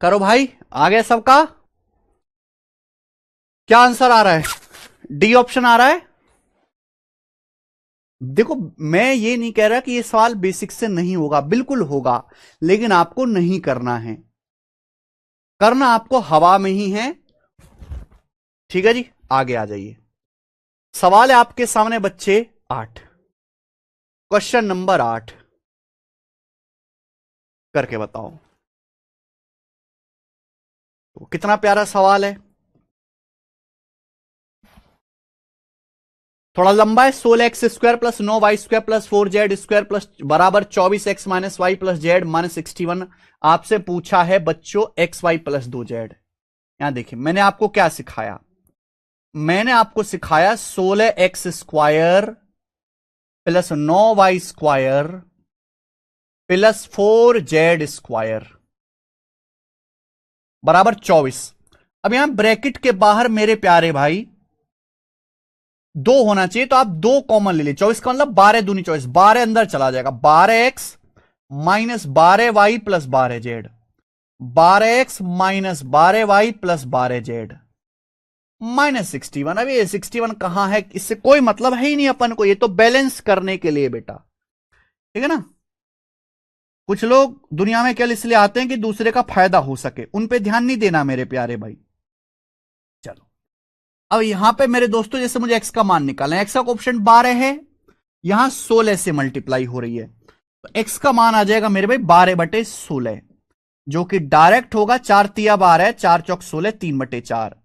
करो भाई, आ गया सबका? क्या आंसर आ रहा है? डी ऑप्शन आ रहा है। देखो, मैं ये नहीं कह रहा कि ये सवाल बेसिक से नहीं होगा, बिल्कुल होगा, लेकिन आपको नहीं करना है। करना आपको हवा में ही है। ठीक है जी, आगे आ जाइए। सवाल है आपके सामने बच्चे 8, क्वेश्चन नंबर 8 करके बताओ। तो कितना प्यारा सवाल है, थोड़ा लंबा है। 16x² plus 9y² plus 4z² plus बराबर 24x minus y plus z minus 61। आपसे पूछा है बच्चों एक्स वाई प्लस 2z। यहां देखिए, मैंने आपको क्या सिखाया? मैंने आपको सिखाया 16x² plus 9y² plus 4z² बराबर 24। अब यहां ब्रैकेट के बाहर मेरे प्यारे भाई 2 होना चाहिए, तो आप 2 कॉमन ले लीजिए। 24 का मतलब 12 दूनी 24, 12 अंदर चला जाएगा। 12x minus 12y plus 12z, 12x minus 12y plus 12z minus 61। अब ये 61 कहां है, इससे कोई मतलब है ही नहीं अपन को, ये तो बैलेंस करने के लिए बेटा। ठीक है ना? कुछ लोग दुनिया में केवल इसलिए आते हैं कि दूसरे का फायदा हो सके, उन पे ध्यान नहीं देना मेरे प्यारे भाई। चलो, अब यहां पे मेरे दोस्तों जैसे मुझे एक्स का मान निकालना है, एक्स का ऑप्शन 12 है, यहां 16 से मल्टीप्लाई हो रही है, तो एक्स का मान आ जाएगा मेरे भाई 12/16, जो कि डायरेक्ट होगा 4 तिया 12 है, 4 चौक 16, 3/4।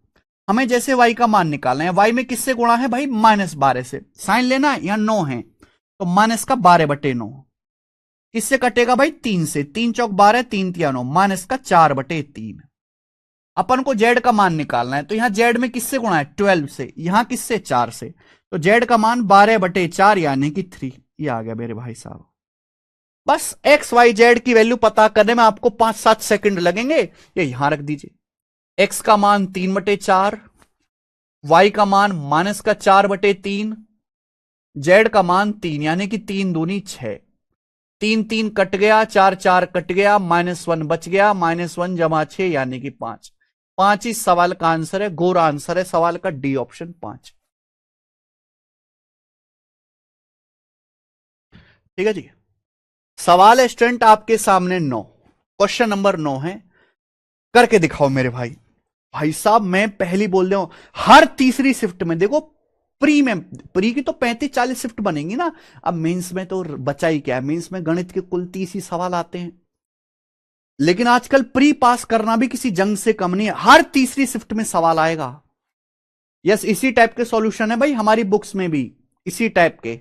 हमें जैसे वाई का मान निकालना है, वाई में किससे गुणा है भाई? -12 से। साइन लेना है, यहां 9 है, तो माइनस का 12/9। किससे कटेगा भाई? 3 से, 3 चौक 12, 3 तिया 9, माइनस का 4/3। अपन को जेड का मान निकालना है, तो यहां जेड में किससे गुणा है? 12 से। यहां किससे? 4 से। तो जेड का मान 12/4 यानी कि 3। ये आ गया मेरे भाई साहब। बस एक्स वाई जेड की वैल्यू पता करने में आपको 5-7 सेकंड लगेंगे, ये यहां रख दीजिए। एक्स का मान 3/4, वाई का मान माइनस का 4/3, जेड का मान 3 यानी कि 3 दूनी 6, 3 3 कट गया, 4 4 कट गया, -1 बच गया, -1 जमा 6 यानी कि 5। 5 ही सवाल का आंसर है, गोरा आंसर है सवाल का, डी ऑप्शन 5। ठीक है जी। सवाल है स्टूडेंट आपके सामने 9, क्वेश्चन नंबर 9 है, करके दिखाओ मेरे भाई। भाई साहब मैं पहली बोल रहा हूं, हर तीसरी शिफ्ट में देखो, प्री की तो 35-40 शिफ्ट बनेंगी ना। अब मेंस में तो बचा ही क्या है, मेंस में गणित के कुल 30 ही सवाल आते हैं, लेकिन आजकल प्री पास करना भी किसी जंग से कम नहीं है, हर तीसरी शिफ्ट में सवाल आएगा। यस, इसी टाइप के सॉल्यूशन है भाई हमारी बुक्स में भी, इसी टाइप के।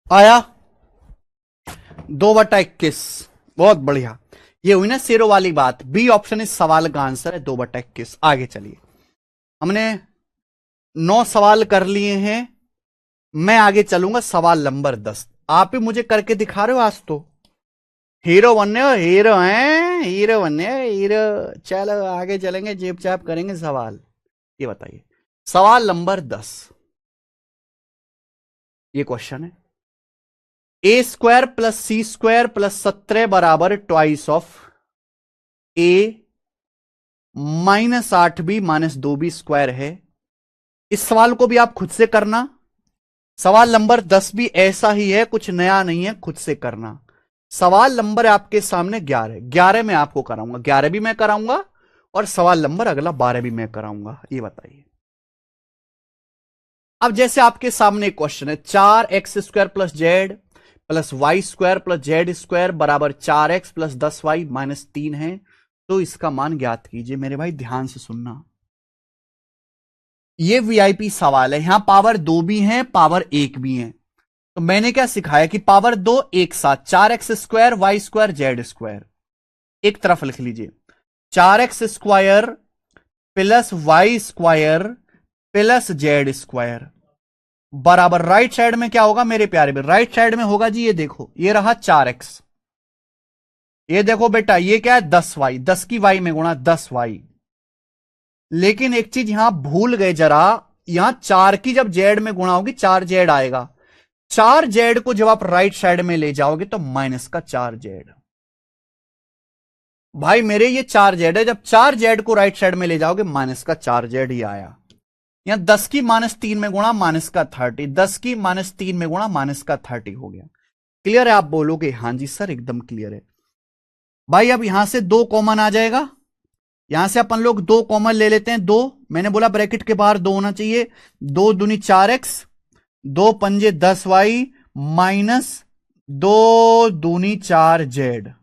आया 2/21। बहुत बढ़िया, ये हुई ना शेरों वाली बात। बी ऑप्शन इस सवाल का आंसर है 2/21। आगे चलिए, हमने 9 सवाल कर लिए हैं। मैं आगे चलूंगा सवाल नंबर 10। आप ही मुझे करके दिखा रहे हो आज तो। हीरो बनने हो, हीरो हैं, हीरो बनने हो, हीरो। चलो आगे चलेंगे, जेब चाप करेंगे सवाल। ये बताइए सवाल नंबर 10, ये क्वेश्चन है a square plus c square plus 17 बराबर twice of A -8b -2b square है। इस सवाल को भी आप खुद से करना। सवाल नंबर 10 भी ऐसा ही है, कुछ नया नहीं है, खुद से करना। सवाल नंबर आपके सामने 11। 11 में आपको कराऊंगा, 11 भी मैं कराऊंगा और सवाल नंबर अगला 12 भी मैं कराऊंगा। ये बताइए, अब जैसे आपके सामने एक क्वेश्चन है 4x² plus z plus y square plus z square बराबर 4x प्लस 10y -3 है, तो इसका मान ज्ञात कीजिए। मेरे भाई ध्यान से सुनना, ये वीआईपी सवाल है। यहां पावर 2 भी है, पावर 1 भी है। तो मैंने क्या सिखाया कि पावर 2 एक साथ 4x² Y square Z square एक तरफ लिख लीजिए, 4x² plus y square plus z square बराबर राइट साइड में क्या होगा मेरे प्यारे में? राइट साइड में होगा जी, ये देखो, ये रहा 4x। ये देखो बेटा, ये क्या है 10y, 10 की y में गुणा 10y। लेकिन एक चीज यहां भूल गए जरा, यहां 4 की जब जेड में गुणा होगी 4z आएगा। 4z को जब आप राइट साइड में ले जाओगे तो माइनस का 4z। भाई मेरे ये 4z है, जब 4z को राइट साइड में ले जाओगे माइनस का 4z ही आया। यहां 10 की -3 में गुणा माइनस का 30, 10 की -3 में गुणा माइनस का 30 हो गया। क्लियर है? आप बोलोगे हां जी सर एकदम क्लियर है। भाई अब यहां से 2 कॉमन आ जाएगा, यहां से अपन लोग 2 कॉमन ले लेते हैं। 2 मैंने बोला ब्रैकेट के बाहर 2 होना चाहिए। 2 दूनी 4x, 2 पंजे 10y माइनस 2 दूनी 4z।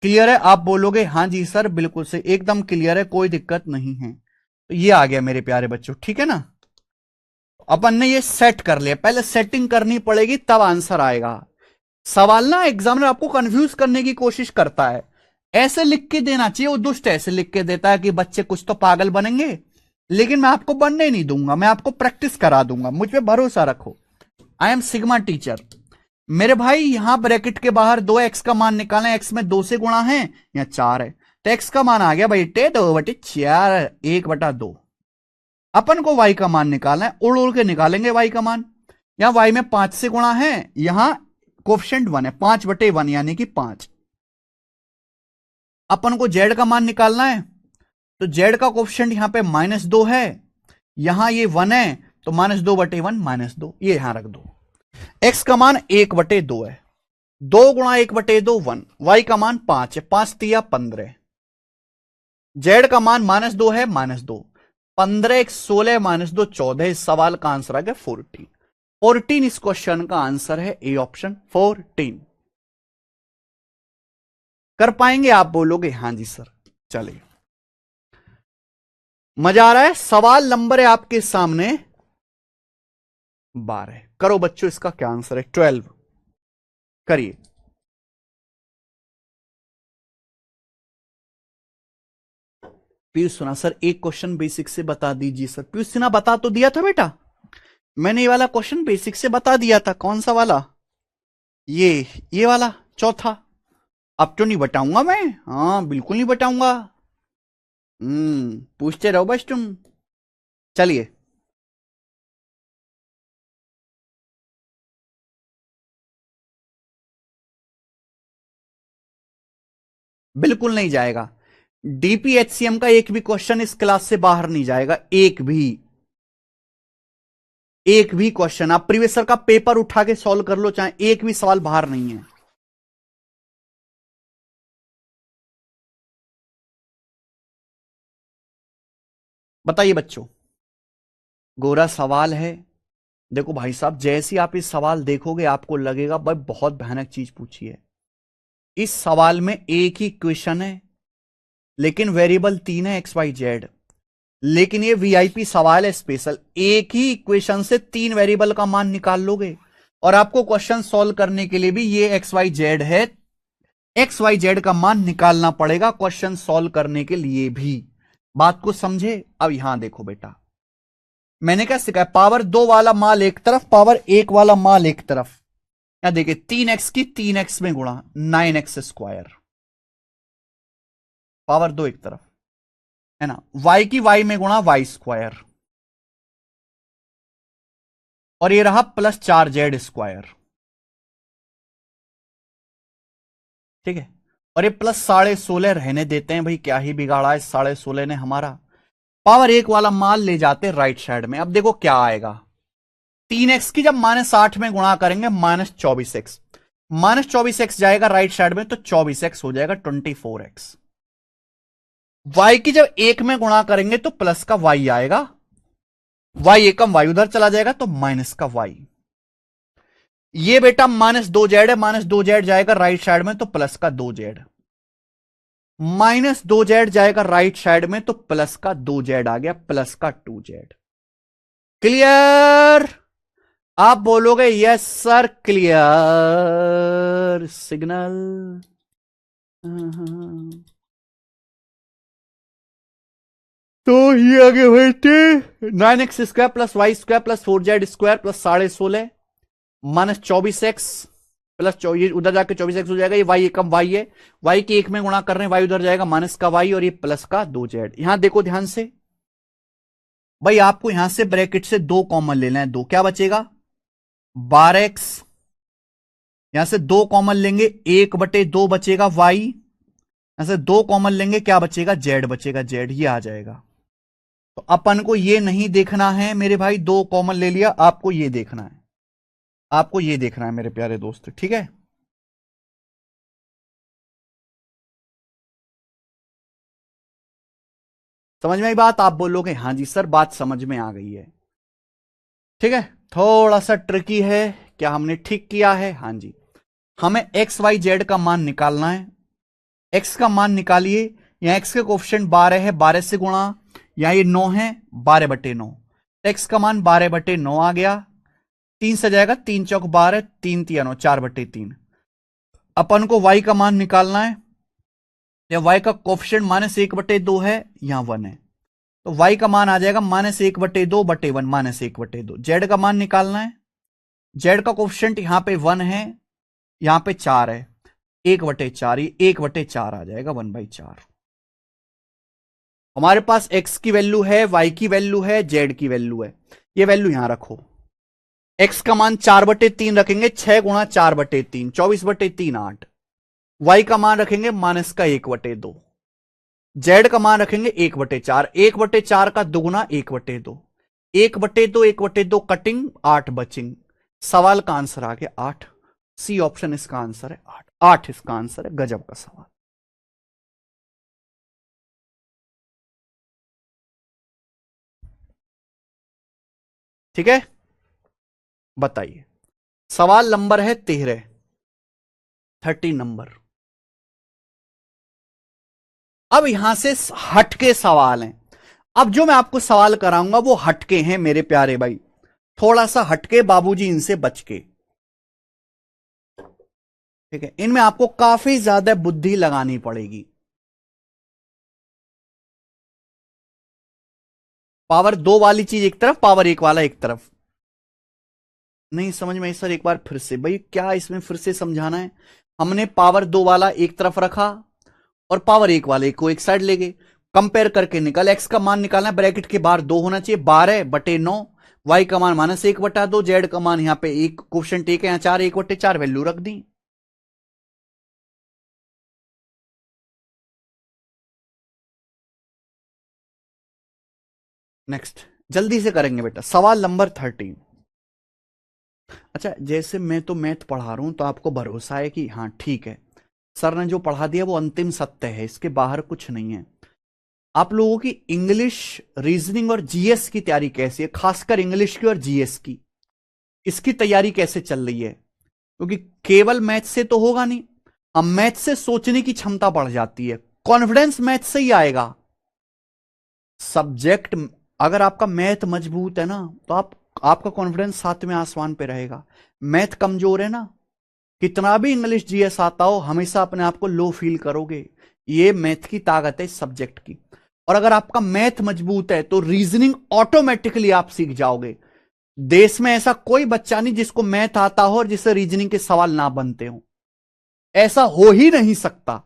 क्लियर है? आप बोलोगे हां जी सर बिल्कुल से एकदम क्लियर है, कोई दिक्कत नहीं है। तो ये आ गया मेरे प्यारे बच्चों, ठीक है ना। अपन ने ये सेट कर लिया, पहले सेटिंग करनी पड़ेगी तब आंसर आएगा। सवाल ना एग्जामिनर आपको कंफ्यूज करने की कोशिश करता है, ऐसे लिख के देना चाहिए, वो दुष्ट ऐसे लिख के देता है कि बच्चे कुछ तो पागल बनेंगे। लेकिन मैं आपको बनने नहीं दूंगा, मैं आपको प्रैक्टिस करा दूंगा, मुझ पे भरोसा रखो। I am sigma teacher. मेरे भाई यहां ब्रैकेट के बाहर 2x का मान निकालना है, x में 2 से गुणा है या 4 है, तो x का मान आ गया बेटे 2/4, 1/2। अपन को y का मान निकालना है, उड़ उड़ के निकालेंगे y का मान। यहां y में 5 से गुणा है, यहां कोफिशिएंट 1 है, 5/1 यानी कि 5। अपन को z का मान निकालना है, तो z का कोफिशिएंट यहां पे -2 है, यहां ये 1 है, तो -2/1 -2, ये यहां रख दो। x का मान 1/2 है, 2 गुणा 1/2 1, y का मान 5 है, 5 तिया 15, z का मान -2 है, -2, 15 1 16 -2 14। इस सवाल का आंसर आ गया 14। 14 इस क्वेश्चन का आंसर है, ए ऑप्शन 14। कर पाएंगे? आप बोलोगे हां जी सर। चलिए मजा आ रहा है। सवाल नंबर है आपके सामने 12। करो बच्चों, इसका क्या आंसर है? 12 करिए। पीयूष सुना सर एक क्वेश्चन बेसिक से बता दीजिए सर। पीयूष सिन्हा बता तो दिया था बेटा, मैंने ये वाला क्वेश्चन बेसिक से बता दिया था। कौन सा वाला? ये वाला चौथा। अब तो नहीं बताऊंगा मैं, हाँ बिल्कुल नहीं बताऊंगा। पूछते रहो बस तुम। चलिए बिल्कुल नहीं जाएगा। डीपीएचसीएम का एक भी क्वेश्चन इस क्लास से बाहर नहीं जाएगा, एक भी क्वेश्चन। आप प्रीवियस ईयर का पेपर उठा के सॉल्व कर लो, चाहे एक भी सवाल बाहर नहीं है। बताइए बच्चों, गोरा सवाल है। देखो भाई साहब, जैसे आप इस सवाल देखोगे आपको लगेगा भाई बहुत भयानक चीज पूछी है। इस सवाल में एक ही इक्वेशन है, लेकिन वेरिएबल 3 है XYZ। लेकिन ये वीआईपी सवाल है स्पेशल, एक ही इक्वेशन से 3 वेरिएबल का मान निकाल लोगे। और आपको क्वेश्चन सॉल्व करने के लिए भी ये एक्स वाई जेड है, एक्स वाई जेड का मान निकालना पड़ेगा क्वेश्चन सॉल्व करने के लिए भी। बात को समझे? अब यहां देखो बेटा, मैंने क्या सिखाया, पावर 2 वाला माल एक तरफ, पावर 1 वाला माल एक तरफ। यहां देखिए 3x की 3x में गुणा 9x², पावर 2 एक तरफ है ना, y की y में गुणा y², और ये रहा प्लस 4z², ठीक है। और ये प्लस 16.5 रहने देते हैं भाई, क्या ही बिगाड़ा है 16.5 ने हमारा। पावर 1 वाला माल ले जाते राइट साइड में। अब देखो क्या आएगा, 3x की जब -8 में गुणा करेंगे -24x, -24x जाएगा राइट साइड में तो 24x हो जाएगा 24x। y की जब 1 में गुणा करेंगे तो प्लस का y आएगा, y एकम y उधर चला जाएगा तो माइनस का y। ये बेटा -2z है, -2z जाएगा राइट साइड में तो प्लस का 2z, -2z जाएगा राइट साइड में तो प्लस का 2z आ गया, प्लस का 2z। क्लियर? आप बोलोगे यस सर क्लियर, सिग्नल। तो ये आगे बढ़ते 9x² plus y² plus 4z² plus 16.5 -24x plus उधर जाके 24x हो जाएगा, ये y एकम y है, y के 1 में गुणा कर रहे हैं, y उधर जाएगा माइनस का y, और ये प्लस का 2z। यहां देखो ध्यान से भाई, आपको यहां से ब्रैकेट से 2 कॉमन लेना है, 2 क्या बचेगा 12x, यहां से 2 कॉमन लेंगे 1/2 बचेगा y, यहां से 2 कॉमन लेंगे क्या बचेगा z बचेगा, z ये आ जाएगा। तो अपन को ये नहीं देखना है मेरे भाई, 2 कॉमन ले लिया, आपको ये देखना है, आपको ये देखना है मेरे प्यारे दोस्त, ठीक है। समझ में आई बात? आप बोलोगे हां जी सर बात समझ में आ गई है, ठीक है। थोड़ा सा ट्रिकी है, क्या हमने ठीक किया है? हां जी, हमें एक्स वाई जेड का मान निकालना है। एक्स का मान निकालिए, यहां एक्स के कोफिशिएंट 12 है, 12 से गुणा, यहां ये 9 है, 12/9, एक्स का मान 12/9 आ गया, 3 से जाएगा, 3 चौक 12, 3 तिया 9, 4/3। अपन को y का मान निकालना है, या y का कोफिशिएंट -1/2 है, यहां 1 है, तो y का मान आ जाएगा -1/2/1, -1/2। z का मान निकालना है, z का कोफिशिएंट यहां पे 1 है, यहां पे 4 है, 1/4, ये 1/4 आ जाएगा, 1/4। हमारे पास x की वैल्यू है, y की वैल्यू है, z की वैल्यू है, ये वैल्यू यहां रखो। x का मान 4/3 रखेंगे, 6 गुणा 4/3, 24/3 8। y का मान रखेंगे -1/2, z का मान रखेंगे 1/4, 1/4 का दुगुना 1/2, 1/2, 1/2 कटिंग, 8 बचिंग। सवाल का आंसर आ गया 8, सी ऑप्शन इसका आंसर है 8, 8 इसका आंसर है। गजब का सवाल। ठीक है, बताइए सवाल नंबर है 13 नंबर। अब यहां से हटके सवाल हैं, अब जो मैं आपको सवाल कराऊंगा वो हटके हैं मेरे प्यारे भाई, थोड़ा सा हटके, बाबूजी इनसे बच के, ठीक है। इनमें आपको काफी ज्यादा बुद्धि लगानी पड़ेगी। पावर 2 वाली चीज एक तरफ, पावर 1 वाला एक तरफ। नहीं समझ में सर, एक बार फिर से भाई, क्या इसमें फिर से समझाना है? हमने पावर 2 वाला एक तरफ रखा और पावर 1 वाले को एक साइड ले गए, कंपेयर करके निकल, एक्स का मान निकालना है, ब्रैकेट के बाहर 2 होना चाहिए, 12/9, वाई का मान -1/2, जेड का मान यहां पे एक कोफिशिएंट 1 है, यहां 4, 1/4 वैल्यू रख दी। नेक्स्ट जल्दी से करेंगे बेटा, सवाल नंबर 13। अच्छा, जैसे मैं तो मैथ पढ़ा रहा हूं तो आपको भरोसा है कि हाँ ठीक है, सर ने जो पढ़ा दिया वो अंतिम सत्य है, इसके बाहर कुछ नहीं है। आप लोगों की इंग्लिश, रीजनिंग और जीएस की तैयारी कैसी है, खासकर इंग्लिश की और जीएस की, इसकी तैयारी कैसे चल रही है? क्योंकि केवल मैथ से तो होगा नहीं, अब मैथ से सोचने की क्षमता बढ़ जाती है, कॉन्फिडेंस मैथ से ही आएगा। सब्जेक्ट अगर आपका मैथ मजबूत है ना, तो आप आपका कॉन्फिडेंस सातवें आसमान पे रहेगा। मैथ कमजोर है ना, कितना भी इंग्लिश जीएस आता हो हमेशा अपने आप को लो फील करोगे। ये मैथ की ताकत है इस सब्जेक्ट की। और अगर आपका मैथ मजबूत है तो रीजनिंग ऑटोमेटिकली आप सीख जाओगे। देश में ऐसा कोई बच्चा नहीं जिसको मैथ आता हो और जिससे रीजनिंग के सवाल ना बनते हो, ऐसा हो ही नहीं सकता।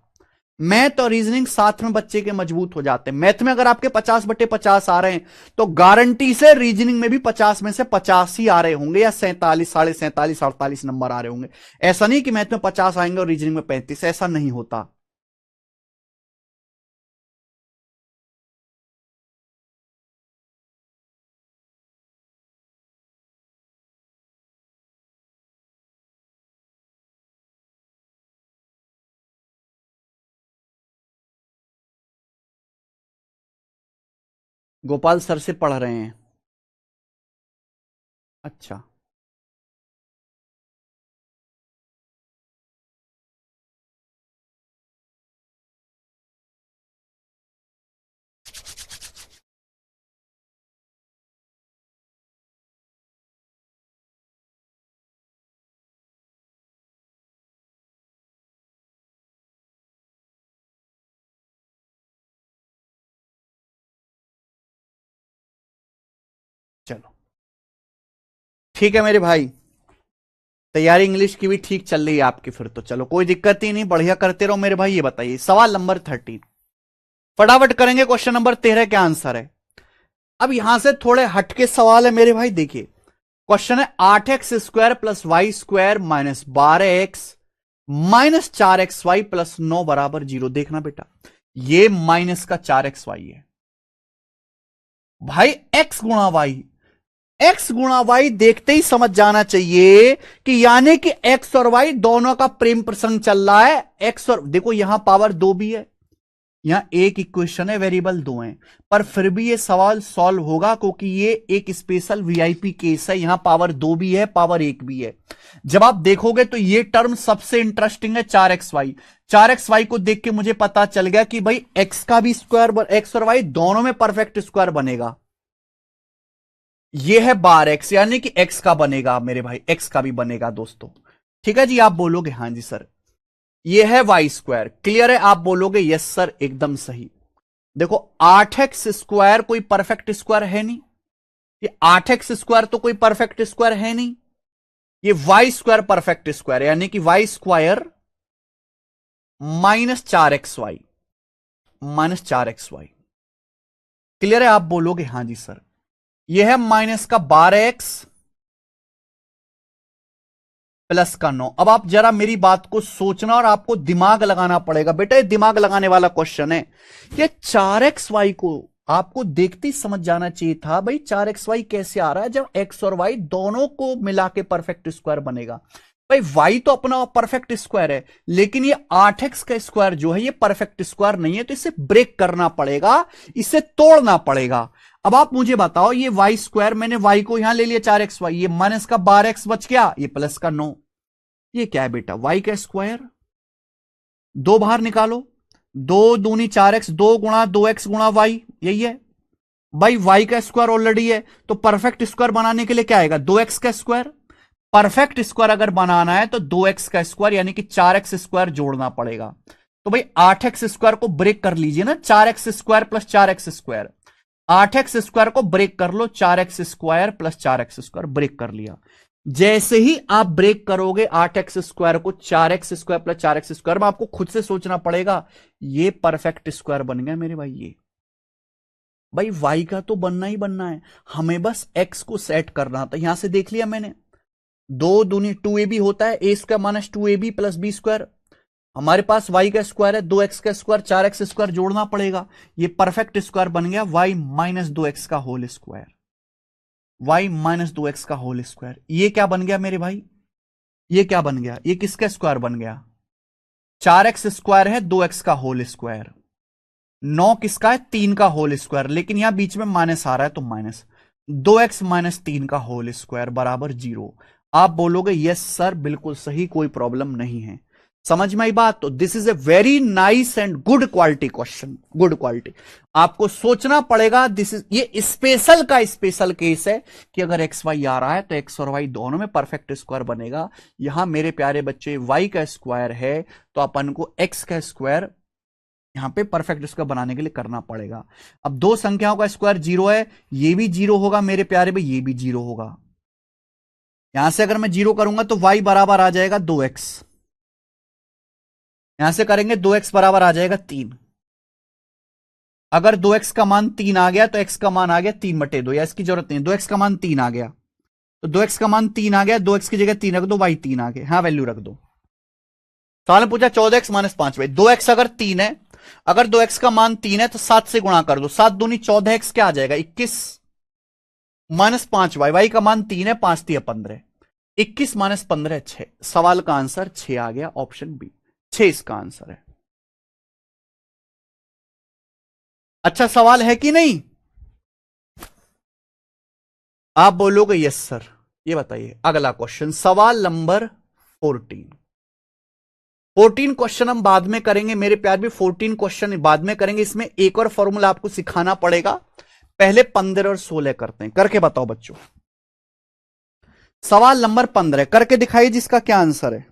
मैथ और रीजनिंग साथ में बच्चे के मजबूत हो जाते हैं। मैथ में अगर आपके 50/50 आ रहे हैं तो गारंटी से रीजनिंग में भी 50 में से 50 ही आ रहे होंगे, या 47, 47, 48 नंबर आ रहे होंगे। ऐसा नहीं कि मैथ में 50 आएंगे और रीजनिंग में 35, ऐसा नहीं होता। गोपाल सर से पढ़ रहे हैं? अच्छा, चलो ठीक है मेरे भाई, तैयारी इंग्लिश की भी ठीक चल रही है आपकी, फिर तो चलो कोई दिक्कत ही नहीं, बढ़िया करते रहो मेरे भाई। ये बताइए सवाल नंबर 13, फटाफट करेंगे। क्वेश्चन नंबर 13 क्या आंसर है? अब यहां से थोड़े हटके सवाल है मेरे भाई। देखिए क्वेश्चन है 8x² plus y square minus 12x minus 4xy plus 9 बराबर 0। देखना बेटा, ये माइनस का 4xy है भाई, x गुणा वाई। एक्स गुणा वाई देखते ही समझ जाना चाहिए कि यानी कि एक्स और वाई दोनों का प्रेम प्रसंग चल रहा है। एक्स और देखो यहां पावर 2 भी है, यहां एक इक्वेशन है, वेरिएबल 2 है, पर फिर भी ये सवाल सॉल्व होगा क्योंकि ये एक स्पेशल वीआईपी केस है। यहां पावर 2 भी है, पावर 1 भी है। जब आप देखोगे तो ये टर्म सबसे इंटरेस्टिंग है, 4xy। 4xy को देख के मुझे पता चल गया कि भाई एक्स का भी स्क्वायर, एक्स और वाई दोनों में परफेक्ट स्क्वायर बनेगा। ये है बार एक्स, यानी कि एक्स का बनेगा मेरे भाई, एक्स का भी बनेगा दोस्तों। ठीक है जी, आप बोलोगे हाँ जी सर। ये है वाई स्क्वायर, क्लियर है? आप बोलोगे यस सर, एकदम सही। देखो 8x² कोई परफेक्ट स्क्वायर है नहीं, ये 8x² तो कोई परफेक्ट स्क्वायर है नहीं। ये वाई स्क्वायर परफेक्ट स्क्वायर, यानी कि Y square -4xy, -4xy। Clear है? आप बोलोगे हाँ जी सर। यह है माइनस का 12x प्लस का 9। अब आप जरा मेरी बात को सोचना और आपको दिमाग लगाना पड़ेगा बेटा, ये दिमाग लगाने वाला क्वेश्चन है। ये 4xy को आपको देखते ही समझ जाना चाहिए था भाई, 4xy कैसे आ रहा है जब x और y दोनों को मिला के परफेक्ट स्क्वायर बनेगा। भाई y तो अपना परफेक्ट स्क्वायर है, लेकिन ये 8x का स्क्वायर जो है ये परफेक्ट स्क्वायर नहीं है, तो इसे ब्रेक करना पड़ेगा, इसे तोड़ना पड़ेगा। अब आप मुझे बताओ, ये वाई स्क्वायर, मैंने वाई को यहां ले लिया 4xy, ये माइनस का 12x बच गया, ये प्लस का 9। ये क्या है बेटा? वाई का स्क्वायर, दो बाहर निकालो, 2 दूनी 4x, 2 गुणा 2x गुणा वाई, यही है भाई। वाई का स्क्वायर ऑलरेडी है, तो परफेक्ट स्क्वायर बनाने के लिए क्या आएगा? 2x का स्क्वायर। परफेक्ट स्क्वायर अगर बनाना है तो 2x का स्क्वायर यानी कि 4x² जोड़ना पड़ेगा। तो भाई 8x² को ब्रेक कर लीजिए ना, 4x² प्लस 4x²। 8x² को ब्रेक कर लो, 4x² प्लस 4x² ब्रेक कर लिया। जैसे ही आप ब्रेक करोगे 8x² को 4x² प्लस 4x² में, आपको खुद से सोचना पड़ेगा ये परफेक्ट स्क्वायर बन गया मेरे भाई। ये भाई y का तो बनना ही बनना है, हमें बस x को सेट करना था। यहां से देख लिया मैंने, 2 दूनी 2ab होता है, a² minus 2ab plus b²। हमारे पास y का स्क्वायर है, 2x का स्क्वायर, 4x² जोड़ना पड़ेगा, ये परफेक्ट स्क्वायर बन गया, y माइनस 2x का whole square. y minus 2x का होल स्क्वायर, ये क्या बन गया मेरे भाई? ये क्या बन गया? ये किसका स्क्वायर बन गया? 4x² है, 2x का होल स्क्वायर। 9 किसका है? 3 का होल स्क्वायर, लेकिन यहां बीच में माइनस आ रहा है तो माइनस 2x माइनस 3 का होल स्क्वायर बराबर 0। आप बोलोगे यस सर, बिल्कुल सही, कोई प्रॉब्लम नहीं है। समझ में आई बात? तो this is a very nice and good quality question, good quality. आपको सोचना पड़ेगा, दिस इज, ये स्पेशल का स्पेशल केस है कि अगर एक्स वाई आ रहा है तो एक्स और वाई दोनों में परफेक्ट स्क्वायर बनेगा। यहां मेरे प्यारे बच्चे वाई का स्क्वायर है, तो अपन को एक्स का स्क्वायर यहां पे परफेक्ट स्क्वायर बनाने के लिए करना पड़ेगा। अब दो संख्याओं का स्क्वायर जीरो है, ये भी जीरो होगा मेरे प्यारे भाई, ये भी जीरो होगा। यहां से अगर मैं जीरो करूंगा तो वाई बराबर आ जाएगा 2x, यहां से करेंगे 2x बराबर आ जाएगा 3। अगर 2x का मान 3 आ गया तो x का मान आ गया 3/2, या इसकी जरूरत नहीं, 2x का मान 3 आ गया तो 2x का मान 3 आ गया, 2x की जगह 3 रख दो, y 3 आ गया, हाँ वैल्यू रख दो। सवाल में पूछा 14x-5 2x अगर 3 है, अगर 2x का मान 3 है तो 7 से गुणा कर दो, 7 दूनी 14x क्या आ जाएगा 21 -5y, y का मान 3 है, 5 3 15, 21 -15 6। सवाल का आंसर 6 आ गया, ऑप्शन बी 6 इसका आंसर है। अच्छा सवाल है कि नहीं? आप बोलोगे यस सर। ये बताइए अगला क्वेश्चन, सवाल नंबर 14। 14 क्वेश्चन हम बाद में करेंगे मेरे प्यार भी, 14 क्वेश्चन बाद में करेंगे। इसमें एक और फॉर्मूला आपको सिखाना पड़ेगा, पहले 15 और 16 करते हैं। करके बताओ बच्चों, सवाल नंबर 15 करके दिखाइए जिसका क्या आंसर है।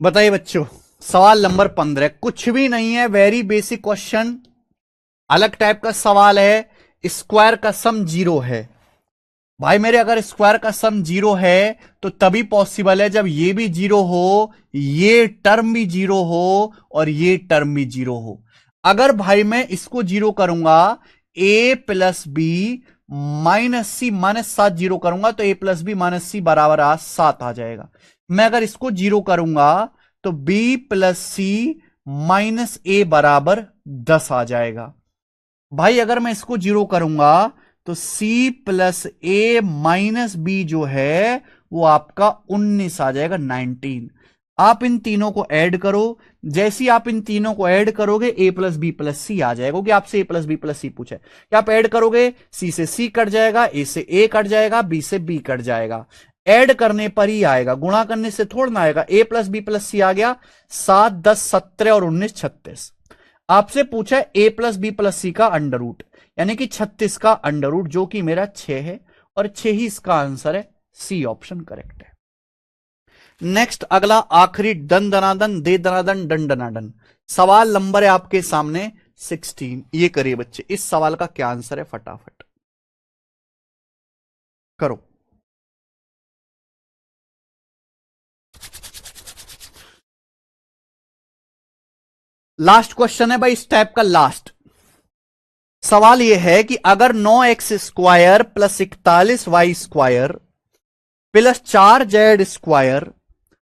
बताइए बच्चों, सवाल नंबर 15 कुछ भी नहीं है, वेरी बेसिक क्वेश्चन, अलग टाइप का सवाल है। स्क्वायर का सम 0 है भाई मेरे। अगर स्क्वायर का सम 0 है तो तभी पॉसिबल है जब ये भी 0 हो, ये टर्म भी 0 हो और ये टर्म भी 0 हो। अगर भाई मैं इसको 0 करूंगा, a plus b minus c minus 7 0 करूंगा तो a plus b minus c बराबर 7 आ जाएगा। मैं अगर इसको 0 करूंगा तो b प्लस सी माइनस ए बराबर 10 आ जाएगा। भाई अगर मैं इसको 0 करूंगा तो c प्लस ए माइनस बी जो है वो आपका 19 आ जाएगा, 19। आप इन तीनों को ऐड करो, जैसी आप इन तीनों को ऐड करोगे a प्लस बी प्लस सी आ जाएगा, क्योंकि आपसे a प्लस बी प्लस सी पूछा है। क्या आप ऐड करोगे, c से c कट जाएगा, a से a कट जाएगा, b से b कट जाएगा। ऐड करने पर ही आएगा, गुणा करने से थोड़ा ना आएगा। a प्लस बी प्लस सी आ गया, 7 10 17 और 19 36। आपसे पूछा है a plus b plus c का अंडर रूट, यानी कि 36 का अंडर रूट, जो कि मेरा 6 है और 6 ही इसका आंसर है। सी ऑप्शन करेक्ट है। नेक्स्ट अगला आखिरी दन दनादन दे दनादन डन डनाडन सवाल नंबर है आपके सामने 16। ये करिए बच्चे, इस सवाल का क्या आंसर है फटाफट करो। लास्ट क्वेश्चन है भाई इस टाइप का। लास्ट सवाल यह है कि अगर 9x² plus 41y² plus 4z²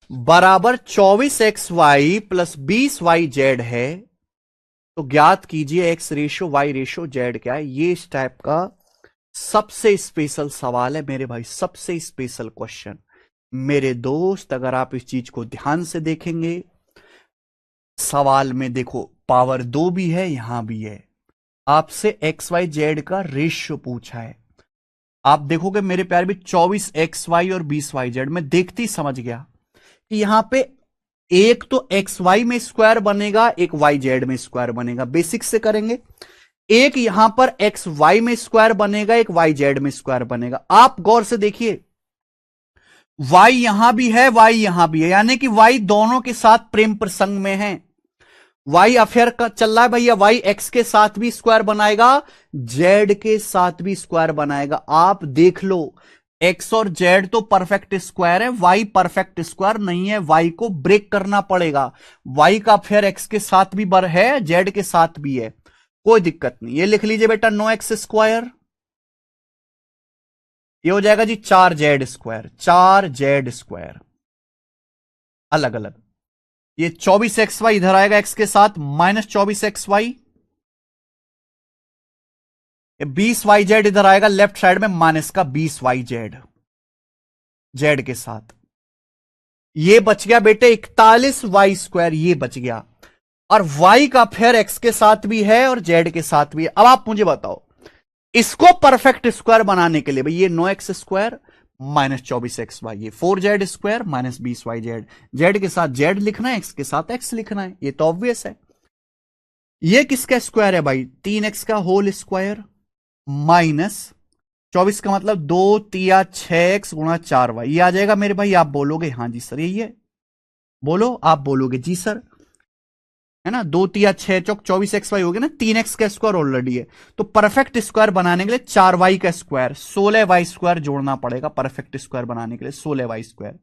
बराबर 24xy प्लस 20yz है तो ज्ञात कीजिए x ratio y ratio z क्या है। ये इस टाइप का सबसे स्पेशल सवाल है मेरे भाई, सबसे स्पेशल क्वेश्चन। मेरे दोस्त अगर आप इस चीज को ध्यान से देखेंगे, सवाल में देखो पावर 2 भी है, यहां भी है। आपसे XYZ का रेशियो पूछा है। आप देखोगे मेरे प्यारे भी 24xy और 20yz में देखते ही समझ गया कि यहां पे एक तो xy में स्क्वायर बनेगा, एक yz में स्क्वायर बनेगा, बेसिक से करेंगे। एक यहां पर xy में स्क्वायर बनेगा, एक yz में स्क्वायर बनेगा। आप गौर से देखिए, y यहां भी है, y यहां भी है, यानी कि y दोनों के साथ प्रेम प्रसंग में है। y अफेयर का चल रहा है भैया, y x के साथ भी स्क्वायर बनाएगा, z के साथ भी स्क्वायर बनाएगा। आप देख लो, x और z तो परफेक्ट स्क्वायर है, y परफेक्ट स्क्वायर नहीं है, y को ब्रेक करना पड़ेगा। y का अफेयर x के साथ भी है, z के साथ भी है, कोई दिक्कत नहीं। ये लिख लीजिए बेटा 9x², ये हो जाएगा जी 4z², 4z² अलग अलग। ये 24xy इधर आएगा x के साथ, माइनस 24xy। 20yz इधर आएगा लेफ्ट साइड में, माइनस का 20yz z के साथ। ये बच गया बेटे 41y², ये बच गया। और y का फेयर x के साथ भी है और z के साथ भी है। अब आप मुझे बताओ, इसको परफेक्ट स्क्वायर बनाने के लिए भाई ये 9x² माइनस 24xy, ये 4z² माइनस 20yz, z के साथ z लिखना है, x के साथ x लिखना है, ये तो ऑब्वियस है। ये किसका स्क्वायर है भाई, 3x का होल स्क्वायर माइनस 24 का मतलब 2 3 6x गुणा 4y, ये आ जाएगा मेरे भाई। आप बोलोगे हाँ जी सर यही है, बोलो आप बोलोगे जी सर, है ना। 2 3 6 चौक 24xy हो गया ना, 3x का स्क्वायर ऑलरेडी है, तो परफेक्ट स्क्वायर बनाने के लिए 4y का स्क्वायर 16y² जोड़ना पड़ेगा। परफेक्ट स्क्वायर बनाने के लिए 16y²।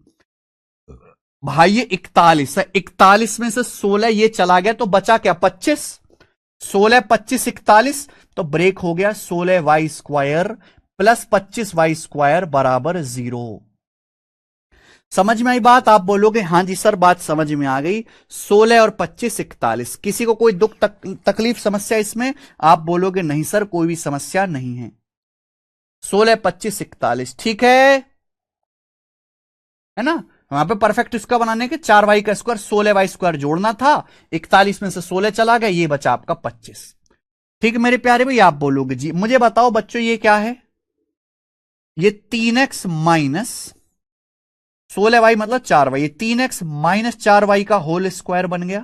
भाई ये 41 है, 41 में से 16 ये चला गया तो बचा क्या 25, 16 25 41, तो ब्रेक हो गया 16y² प्लस 25y² बराबर 0। समझ में आई बात। आप बोलोगे हाँ जी सर बात समझ में आ गई। 16 और 25 41। किसी को कोई दुख तकलीफ समस्या इसमें, आप बोलोगे नहीं सर कोई भी समस्या नहीं है। 16 25 41 ठीक है ना। वहां पे परफेक्ट इसका बनाने के 4y का स्क्वायर 16y² जोड़ना था, 41 में से 16 चला गया, ये बचा आपका 25। ठीक है मेरे प्यारे भाई, आप बोलोगे जी। मुझे बताओ बच्चों ये क्या है, ये 3x माइनस 16y मतलब 4y, ये 3x माइनस 4y का होल स्क्वायर बन गया,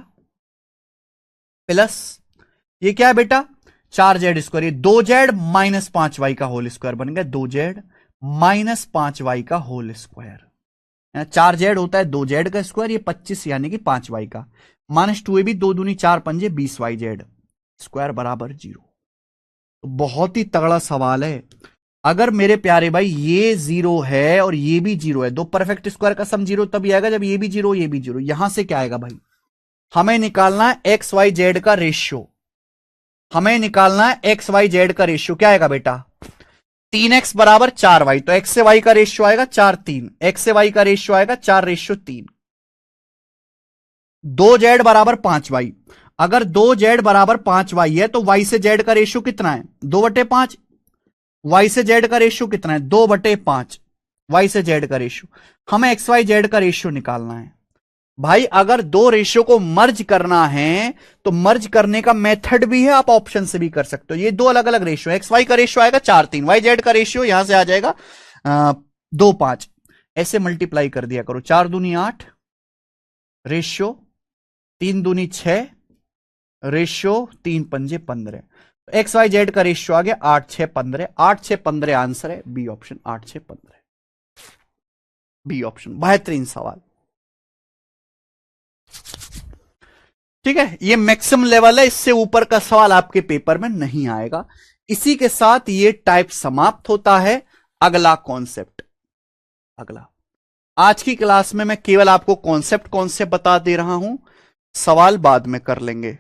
प्लस ये क्या है बेटा 4z², ये 2z माइनस 5y का होल स्क्वायर बन गया, 2z माइनस 5y का होल स्क्वायर। 4z होता है 2z का स्क्वायर, ये 25 यानी कि 5y का, माइनस 2ab 2 दूनी 4 पंजे 20yz स्क्वायर बराबर 0। तो बहुत ही तगड़ा सवाल है। अगर मेरे प्यारे भाई ये 0 है और ये भी 0 है, दो परफेक्ट स्क्वायर का सम 0 तभी आएगा जब ये भी 0 ये भी 0। यहां से क्या आएगा भाई, हमें निकालना है एक्स वाई जेड का रेशियो, हमें निकालना है एक्स वाई जेड का रेशियो। क्या आएगा बेटा, 3x बराबर 4y, तो x से y का रेशियो आएगा 4 3, x से y का रेशियो आएगा 4:3। 2z बराबर 5y, अगर 2z बराबर 5y है तो y से z का रेशियो कितना है, 2/5। y से z का रेशियो कितना है, 2/5 y से z का रेशियो। हमें एक्स वाई जेड का रेशियो निकालना है भाई। अगर दो रेशियो को मर्ज करना है तो मर्ज करने का मेथड भी है, आप ऑप्शन से भी कर सकते हो। ये दो अलग अलग रेशियो, एक्स वाई का रेशियो आएगा 4 3, वाई जेड का रेशियो यहां से आ जाएगा 2 5, ऐसे मल्टीप्लाई कर दिया करो। 4 दूनी 8 रेशियो 3 दूनी 6 रेशियो 3 पंजे 15। एक्स वाई जेड का रेशियो आ गया 8 6 15, 8 6 15 आंसर है बी ऑप्शन, 8 6 15 बी ऑप्शन। बेहतरीन सवाल, ठीक है। ये मैक्सिमम लेवल है, इससे ऊपर का सवाल आपके पेपर में नहीं आएगा। इसी के साथ ये टाइप समाप्त होता है। अगला कॉन्सेप्ट, अगला आज की क्लास में मैं केवल आपको कॉन्सेप्ट बता दे रहा हूं, सवाल बाद में कर लेंगे।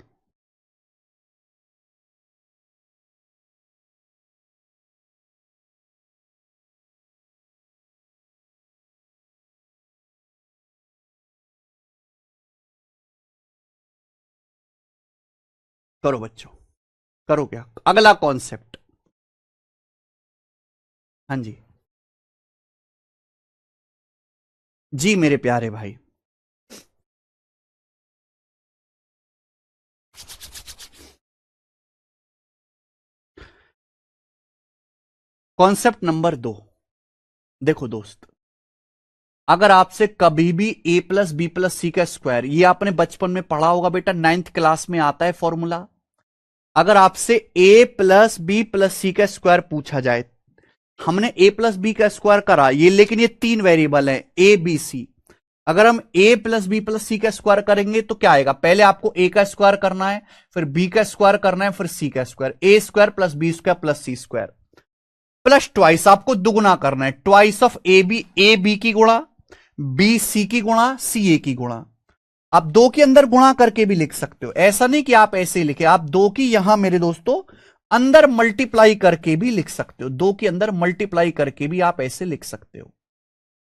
करो बच्चों, करो क्या, अगला कॉन्सेप्ट। हाँ जी जी मेरे प्यारे भाई, कॉन्सेप्ट नंबर 2। देखो दोस्त, अगर आपसे कभी भी a plus b plus c का स्क्वायर, ये आपने बचपन में पढ़ा होगा बेटा, 9th क्लास में आता है फॉर्मूला। अगर आपसे a plus b plus c का स्क्वायर पूछा जाए, हमने a प्लस बी का स्क्वायर करा ये, लेकिन ये 3 वेरिएबल है a b c। अगर हम a plus b plus c का स्क्वायर करेंगे तो क्या आएगा, पहले आपको a का स्क्वायर करना है, फिर b का स्क्वायर करना है, फिर c का square, a square plus b square plus c square, plus twice आपको दुगुना करना है, ट्वाइस ऑफ ए बी की गुणा, बी सी की गुणा, सी ए की गुणा। आप 2 के अंदर गुणा करके भी लिख सकते हो, ऐसा नहीं कि आप ऐसे ही लिखे, आप 2 की यहां मेरे दोस्तों अंदर मल्टीप्लाई करके भी लिख सकते हो, 2 के अंदर मल्टीप्लाई करके भी आप ऐसे लिख सकते हो,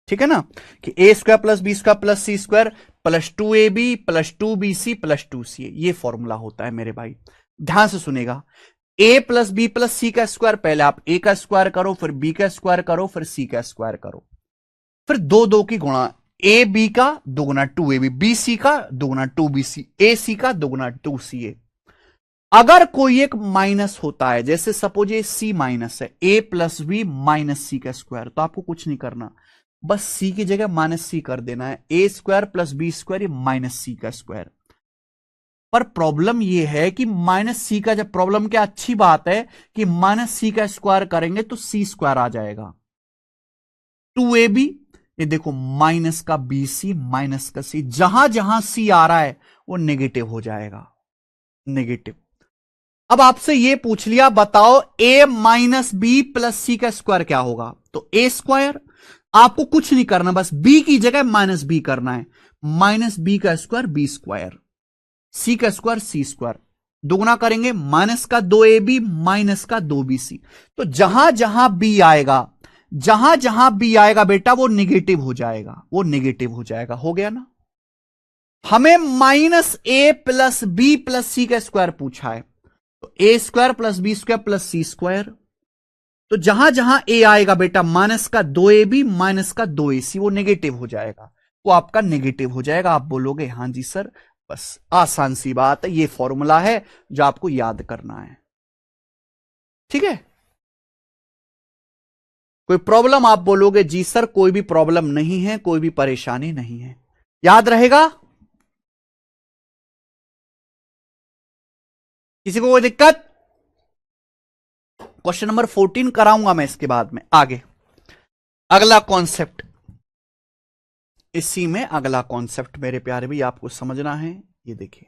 ठीक है ना, कि a square plus b square plus c square plus 2ab plus 2bc plus 2ca, ये फॉर्मूला होता है मेरे भाई। ध्यान से सुनेगा, a plus b plus c का स्क्वायर, पहले आप a का स्क्वायर करो, फिर b का स्क्वायर करो, फिर c का स्क्वायर करो, फिर 2 2 की गुणा, ए बी का दोगुना 2ab, बी सी का दोगुना 2bc, ए सी का दोगुना 2ca। अगर कोई एक माइनस होता है, जैसे सपोज ये सी माइनस है, ए प्लस बी माइनस सी का स्क्वायर, तो आपको कुछ नहीं करना, बस सी की जगह माइनस सी कर देना है, a square plus b square, ये माइनस सी का स्क्वायर। पर प्रॉब्लम ये है कि माइनस सी का, जब प्रॉब्लम क्या अच्छी बात है कि माइनस सी का स्क्वायर करेंगे तो सी स्क्वायर आ जाएगा, 2ab, ये देखो माइनस का बी सी माइनस का सी, जहां जहां सी आ रहा है वो नेगेटिव हो जाएगा, नेगेटिव। अब आपसे ये पूछ लिया, बताओ a minus B plus c का स्क्वायर क्या होगा, तो a स्क्वायर, आपको कुछ नहीं करना, बस b की जगह माइनस बी करना है, माइनस बी का स्क्वायर बी स्क्वायर, सी का स्क्वायर सी स्क्वायर, दोगुना करेंगे माइनस का 2ab माइनस का 2bc। तो जहां जहां b आएगा, जहां जहां b आएगा बेटा वो निगेटिव हो जाएगा, वो निगेटिव हो जाएगा, हो गया ना। हमें minus a plus b plus c का स्क्वायर पूछा है, तो a square plus b square plus c square, तो जहां जहां ए आएगा बेटा माइनस का 2ab माइनस का 2ac, वो नेगेटिव हो जाएगा, वो आपका नेगेटिव हो जाएगा। आप बोलोगे हां जी सर, बस आसान सी बात है, ये फॉर्मूला है जो आपको याद करना है, ठीक है। कोई प्रॉब्लम, आप बोलोगे जी सर कोई भी प्रॉब्लम नहीं है, कोई भी परेशानी नहीं है, याद रहेगा, किसी को कोई दिक्कत। क्वेश्चन नंबर 14 कराऊंगा मैं इसके बाद में आगे। अगला कॉन्सेप्ट, इसी में अगला कॉन्सेप्ट मेरे प्यारे भी आपको समझना है। ये देखिए,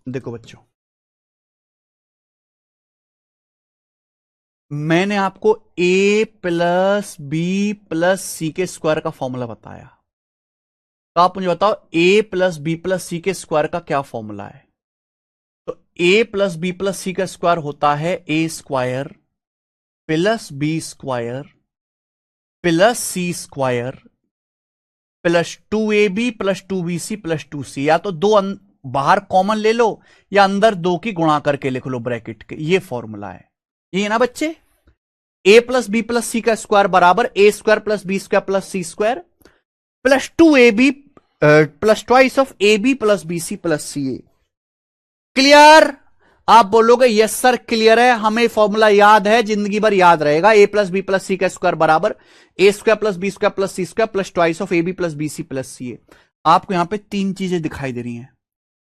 देखो बच्चों, मैंने आपको a plus b plus c के स्क्वायर का फॉर्मूला बताया, तो आप मुझे बताओ a plus b plus c के स्क्वायर का क्या फॉर्मूला है। तो a plus b plus c का स्क्वायर होता है a square plus b square plus c square plus 2ab plus 2bc plus 2c। या तो बाहर कॉमन ले लो या अंदर दो की गुणा करके लिख लो ब्रैकेट के, ये फॉर्मूला है। ये ना बच्चे, a plus b plus c का स्क्वायर बराबर a square plus b square plus c square plus 2ab plus twice of a b plus b c plus c a. Clear? आप बोलोगे यस सर क्लियर है, हमें फॉर्मूला याद है, जिंदगी भर याद रहेगा। A plus b plus c का स्क्वायर बराबर a square plus b square plus c square plus twice of a b plus b c plus c a. आपको यहां पे तीन चीजें दिखाई दे रही हैं।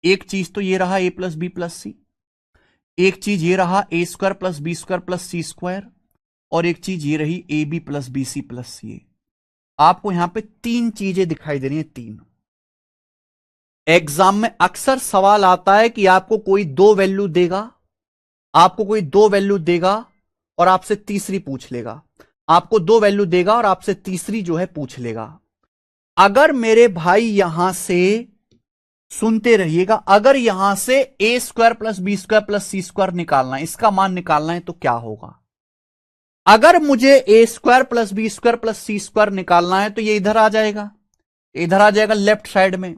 एक चीज तो ये रहा a plus b plus c, एक चीज ये रहा a square plus b square plus c square, और एक चीज ये रही a b plus b c plus c a. आपको यहां पे तीन चीजें दिखाई दे रही हैं, तीन। एग्जाम में अक्सर सवाल आता है कि आपको कोई दो वैल्यू देगा, आपको कोई दो वैल्यू देगा और आपसे तीसरी पूछ लेगा, आपको दो वैल्यू देगा और आपसे तीसरी जो है पूछ लेगा। अगर मेरे भाई यहां से सुनते रहिएगा, अगर यहां से a square plus b square plus c square निकालना है, इसका मान निकालना है, तो क्या होगा? अगर मुझे a square plus b square plus c square निकालना है तो ये इधर आ जाएगा, इधर आ जाएगा लेफ्ट साइड में।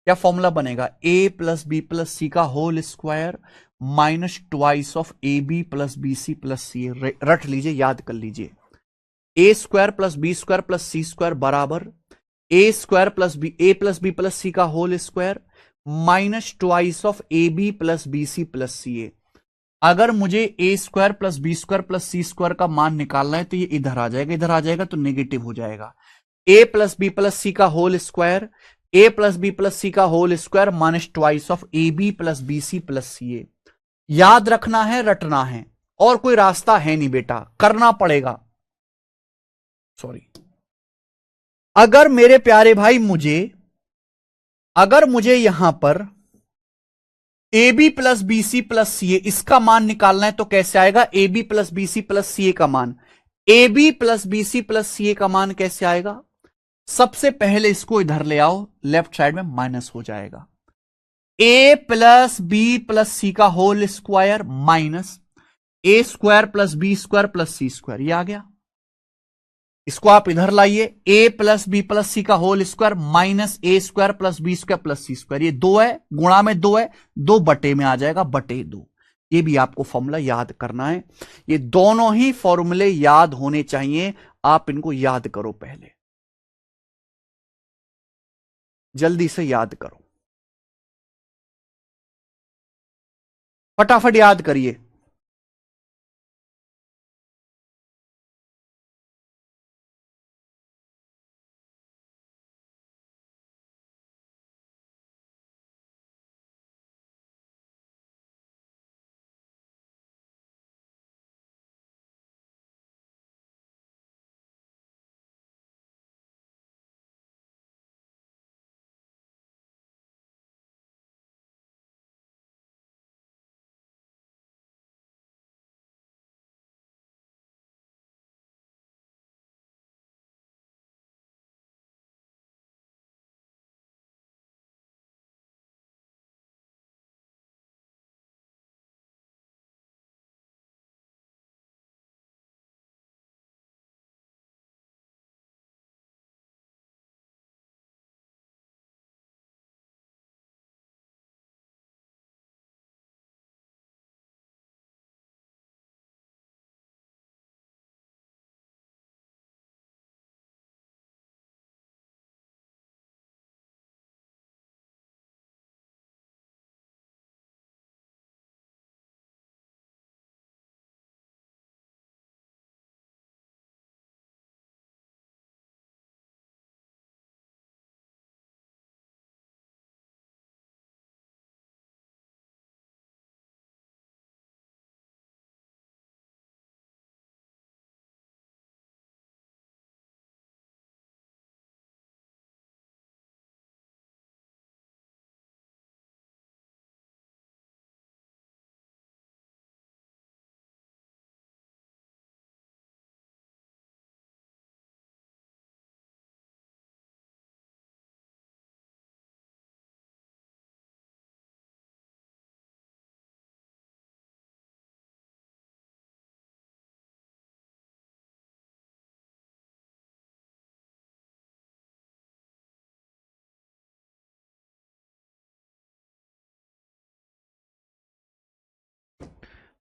क्या फॉर्मूला बनेगा? A plus b plus c का whole square minus twice of a b plus b c plus c. रट लीजिए, याद कर लीजिए। A square plus b square plus c square बराबर a square plus b plus c का whole square minus twice of a b plus b c plus c a. अगर मुझे a square plus b square plus c square का मान निकालना है तो ये इधर आ जाएगा, इधर आ जाएगा तो नेगेटिव हो जाएगा। A plus b plus c का whole square, a plus b plus c का whole square minus twice of a b plus b c plus c a. याद रखना है, रटना है, और कोई रास्ता है नहीं बेटा, करना पड़ेगा। सॉरी, अगर मेरे प्यारे भाई अगर मुझे यहां पर a b plus b c plus c a इसका मान निकालना है तो कैसे आएगा? A b plus b c plus c a का मान, a b plus b c plus c a का मान कैसे आएगा? सबसे पहले इसको इधर ले आओ, लेफ्ट साइड में माइनस हो जाएगा। A plus b plus c का whole square minus a square plus b square plus c square, ये आ गया। इसको आप इधर लाइए, a plus b plus c का whole square minus a square plus b square plus c square. ये दो है, गुणा में दो है, दो बटे में आ जाएगा, बटे दो। ये भी आपको फॉर्मूला याद करना है। ये दोनों ही फॉर्मूले याद होने चाहिए, आप इनको याद करो, पहले जल्दी से याद करो, फटाफट याद करिए।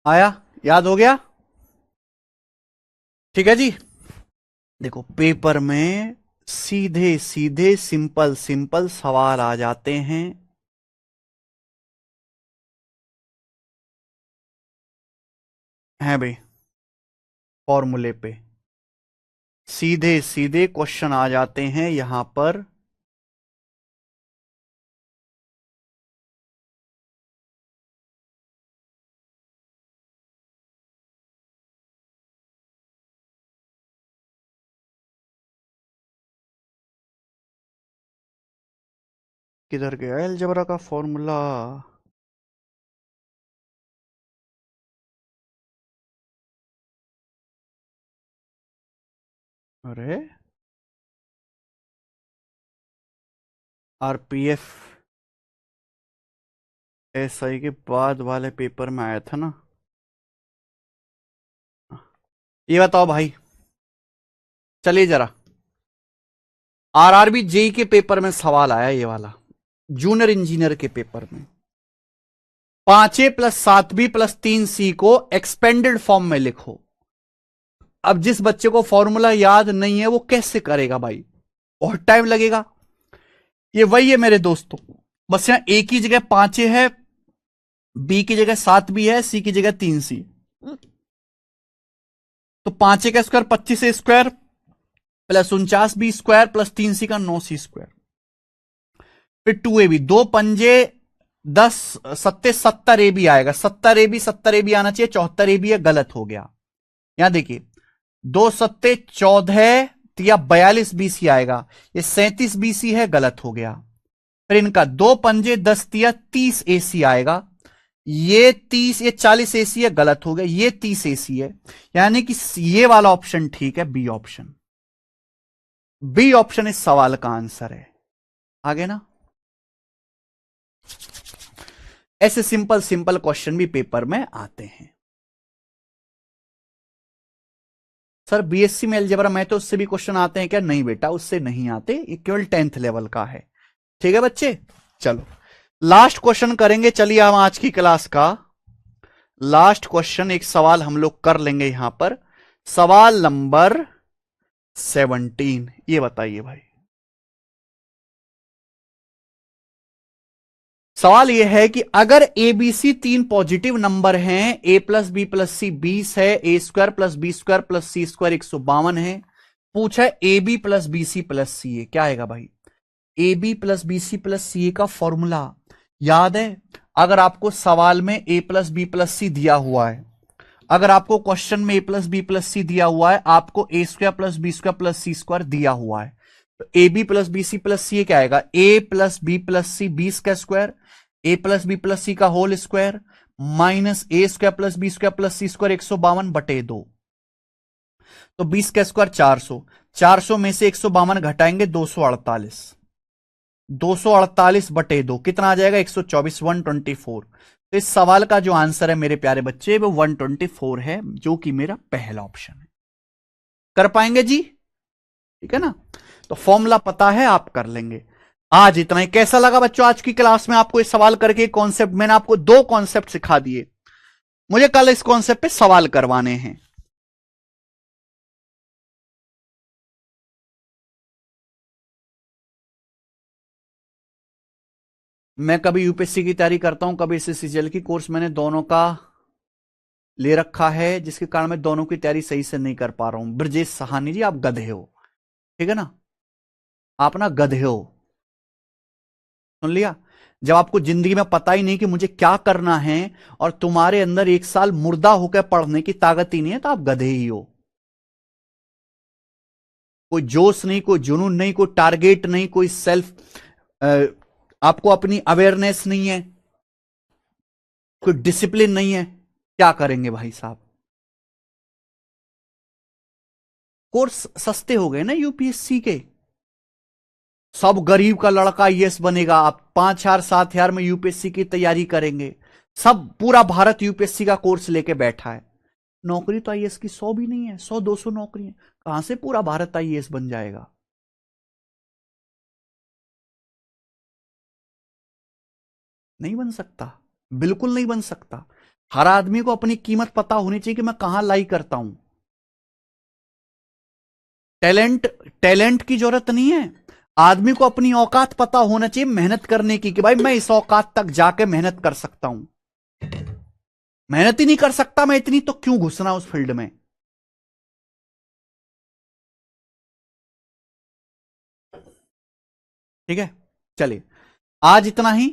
आया? याद हो गया? ठीक है जी। देखो पेपर में सीधे सीधे सिंपल सिंपल सवाल आ जाते हैं। हैं भाई, फॉर्मूले पे सीधे सीधे क्वेश्चन आ जाते हैं यहां पर। किधर गया अलजेब्रा का फॉर्मूला? अरे आरपीएफ एसआई के बाद वाले पेपर में आया था ना। ये बताओ भाई, चलिए जरा। आरआरबी जेई के पेपर में सवाल आया ये वाला, जूनियर इंजीनियर के पेपर में। 5A + 7B + 3C को एक्सपेंडेड फॉर्म में लिखो। अब जिस बच्चे को फॉर्मूला याद नहीं है वो कैसे करेगा भाई, बहुत टाइम लगेगा। ये वही है मेरे दोस्तों, बस यहां ए की जगह 5A है, बी की जगह 7B है, सी की जगह 3C। तो 5A का square 25A² plus 49B² plus 3C का 9C²। फिर 2AB, 2 पंजे 10 सत्ते 70AB आएगा। 70AB आना चाहिए, 74AB है, गलत हो गया। यहां देखिए 2 सत्ते 14 तो या 42BC आएगा, ये 37BC है, गलत हो गया। फिर इनका 2 पंजे 10 तिया 30AC आएगा, ये 30, ये 40AC है, गलत हो गया। ये 30AC है, यानी कि ये वाला ऑप्शन ठीक है, बी ऑप्शन। बी ऑप्शन इस सवाल का आंसर है। आगे ना, ऐसे सिंपल सिंपल क्वेश्चन भी पेपर में आते हैं। सर बीएससी में अलजेब्रा में तो उससे भी क्वेश्चन आते हैं क्या? नहीं बेटा, उससे नहीं आते, ये केवल 10th लेवल का है। ठीक है बच्चे, चलो लास्ट क्वेश्चन करेंगे। चलिए हम आज की क्लास का लास्ट क्वेश्चन, एक सवाल हम लोग कर लेंगे यहां पर। सवाल नंबर 17, ये बताइए भाई। सवाल यह है कि अगर a b c 3 positive number हैं, ए + बी + सी 20 है, A² + B² + C² 152 है, पूछा है ए बी + बी सी + सी ए, क्या आएगा भाई? A B + B C + C a का फॉर्मूला याद है? अगर आपको सवाल में ए + बी + सी दिया हुआ है, अगर आपको क्वेश्चन में ए + बी + सी दिया हुआ है, आपको A² + B² + C² दिया हुआ है, तो ए बी + बी सी + सी ए क्या आएगा? ए + बी + सी 20 का स्क्वायर, ए + बी + सी का whole square, minus A² + B² + C² 152/2। तो 20 का स्क्वायर 400, 400 में से 152 घटाएंगे 248, 248/2 कितना आ जाएगा? 124, 124। तो इस सवाल का जो आंसर है मेरे प्यारे बच्चे, वो 124 है, जो कि मेरा पहला ऑप्शन है। कर पाएंगे जी? ठीक है ना, तो फॉर्मूला पता है, आप कर लेंगे। आज इतना ही। कैसा लगा बच्चों आज की क्लास में आपको इस सवाल करके? कॉन्सेप्ट मैंने आपको 2 कॉन्सेप्ट सिखा दिए, मुझे कल इस कॉन्सेप्ट पे सवाल करवाने हैं। मैं कभी यूपीएससी की तैयारी करता हूं, कभी एसएससीजीएल की। कोर्स मैंने दोनों का ले रखा है, जिसके कारण मैं दोनों की तैयारी सही से नहीं कर पा रहा हूं। ब्रजेश सहानी जी, आप गधे हो, ठीक है ना, आप ना गधे हो, सुन लिया? जब आपको जिंदगी में पता ही नहीं कि मुझे क्या करना है, और तुम्हारे अंदर 1 साल मुर्दा होकर पढ़ने की ताकत ही नहीं है, तो आप गधे ही हो। कोई जोश नहीं, कोई जुनून नहीं, कोई टारगेट नहीं, कोई सेल्फ आपको अपनी अवेयरनेस नहीं है, कोई डिसिप्लिन नहीं है, क्या करेंगे भाई साहब? कोर्स सस्ते हो गए ना यूपीएससी के, सब गरीब का लड़का आईएएस बनेगा। आप 5,000 7,000 में यूपीएससी की तैयारी करेंगे, सब पूरा भारत यूपीएससी का कोर्स लेके बैठा है। नौकरी तो आईएएस की 100 भी नहीं है, 100 200 नौकरी है, कहां से पूरा भारत आईएएस बन जाएगा? नहीं बन सकता, बिल्कुल नहीं बन सकता। हर आदमी को अपनी कीमत पता होनी चाहिए कि मैं कहां लाई करता हूं। टैलेंट टैलेंट की जरूरत नहीं है, आदमी को अपनी औकात पता होना चाहिए मेहनत करने की, कि भाई मैं इस औकात तक जाके मेहनत कर सकता हूं। मेहनत ही नहीं कर सकता मैं इतनी, तो क्यों घुसना उस फील्ड में। ठीक है, चलिए आज इतना ही।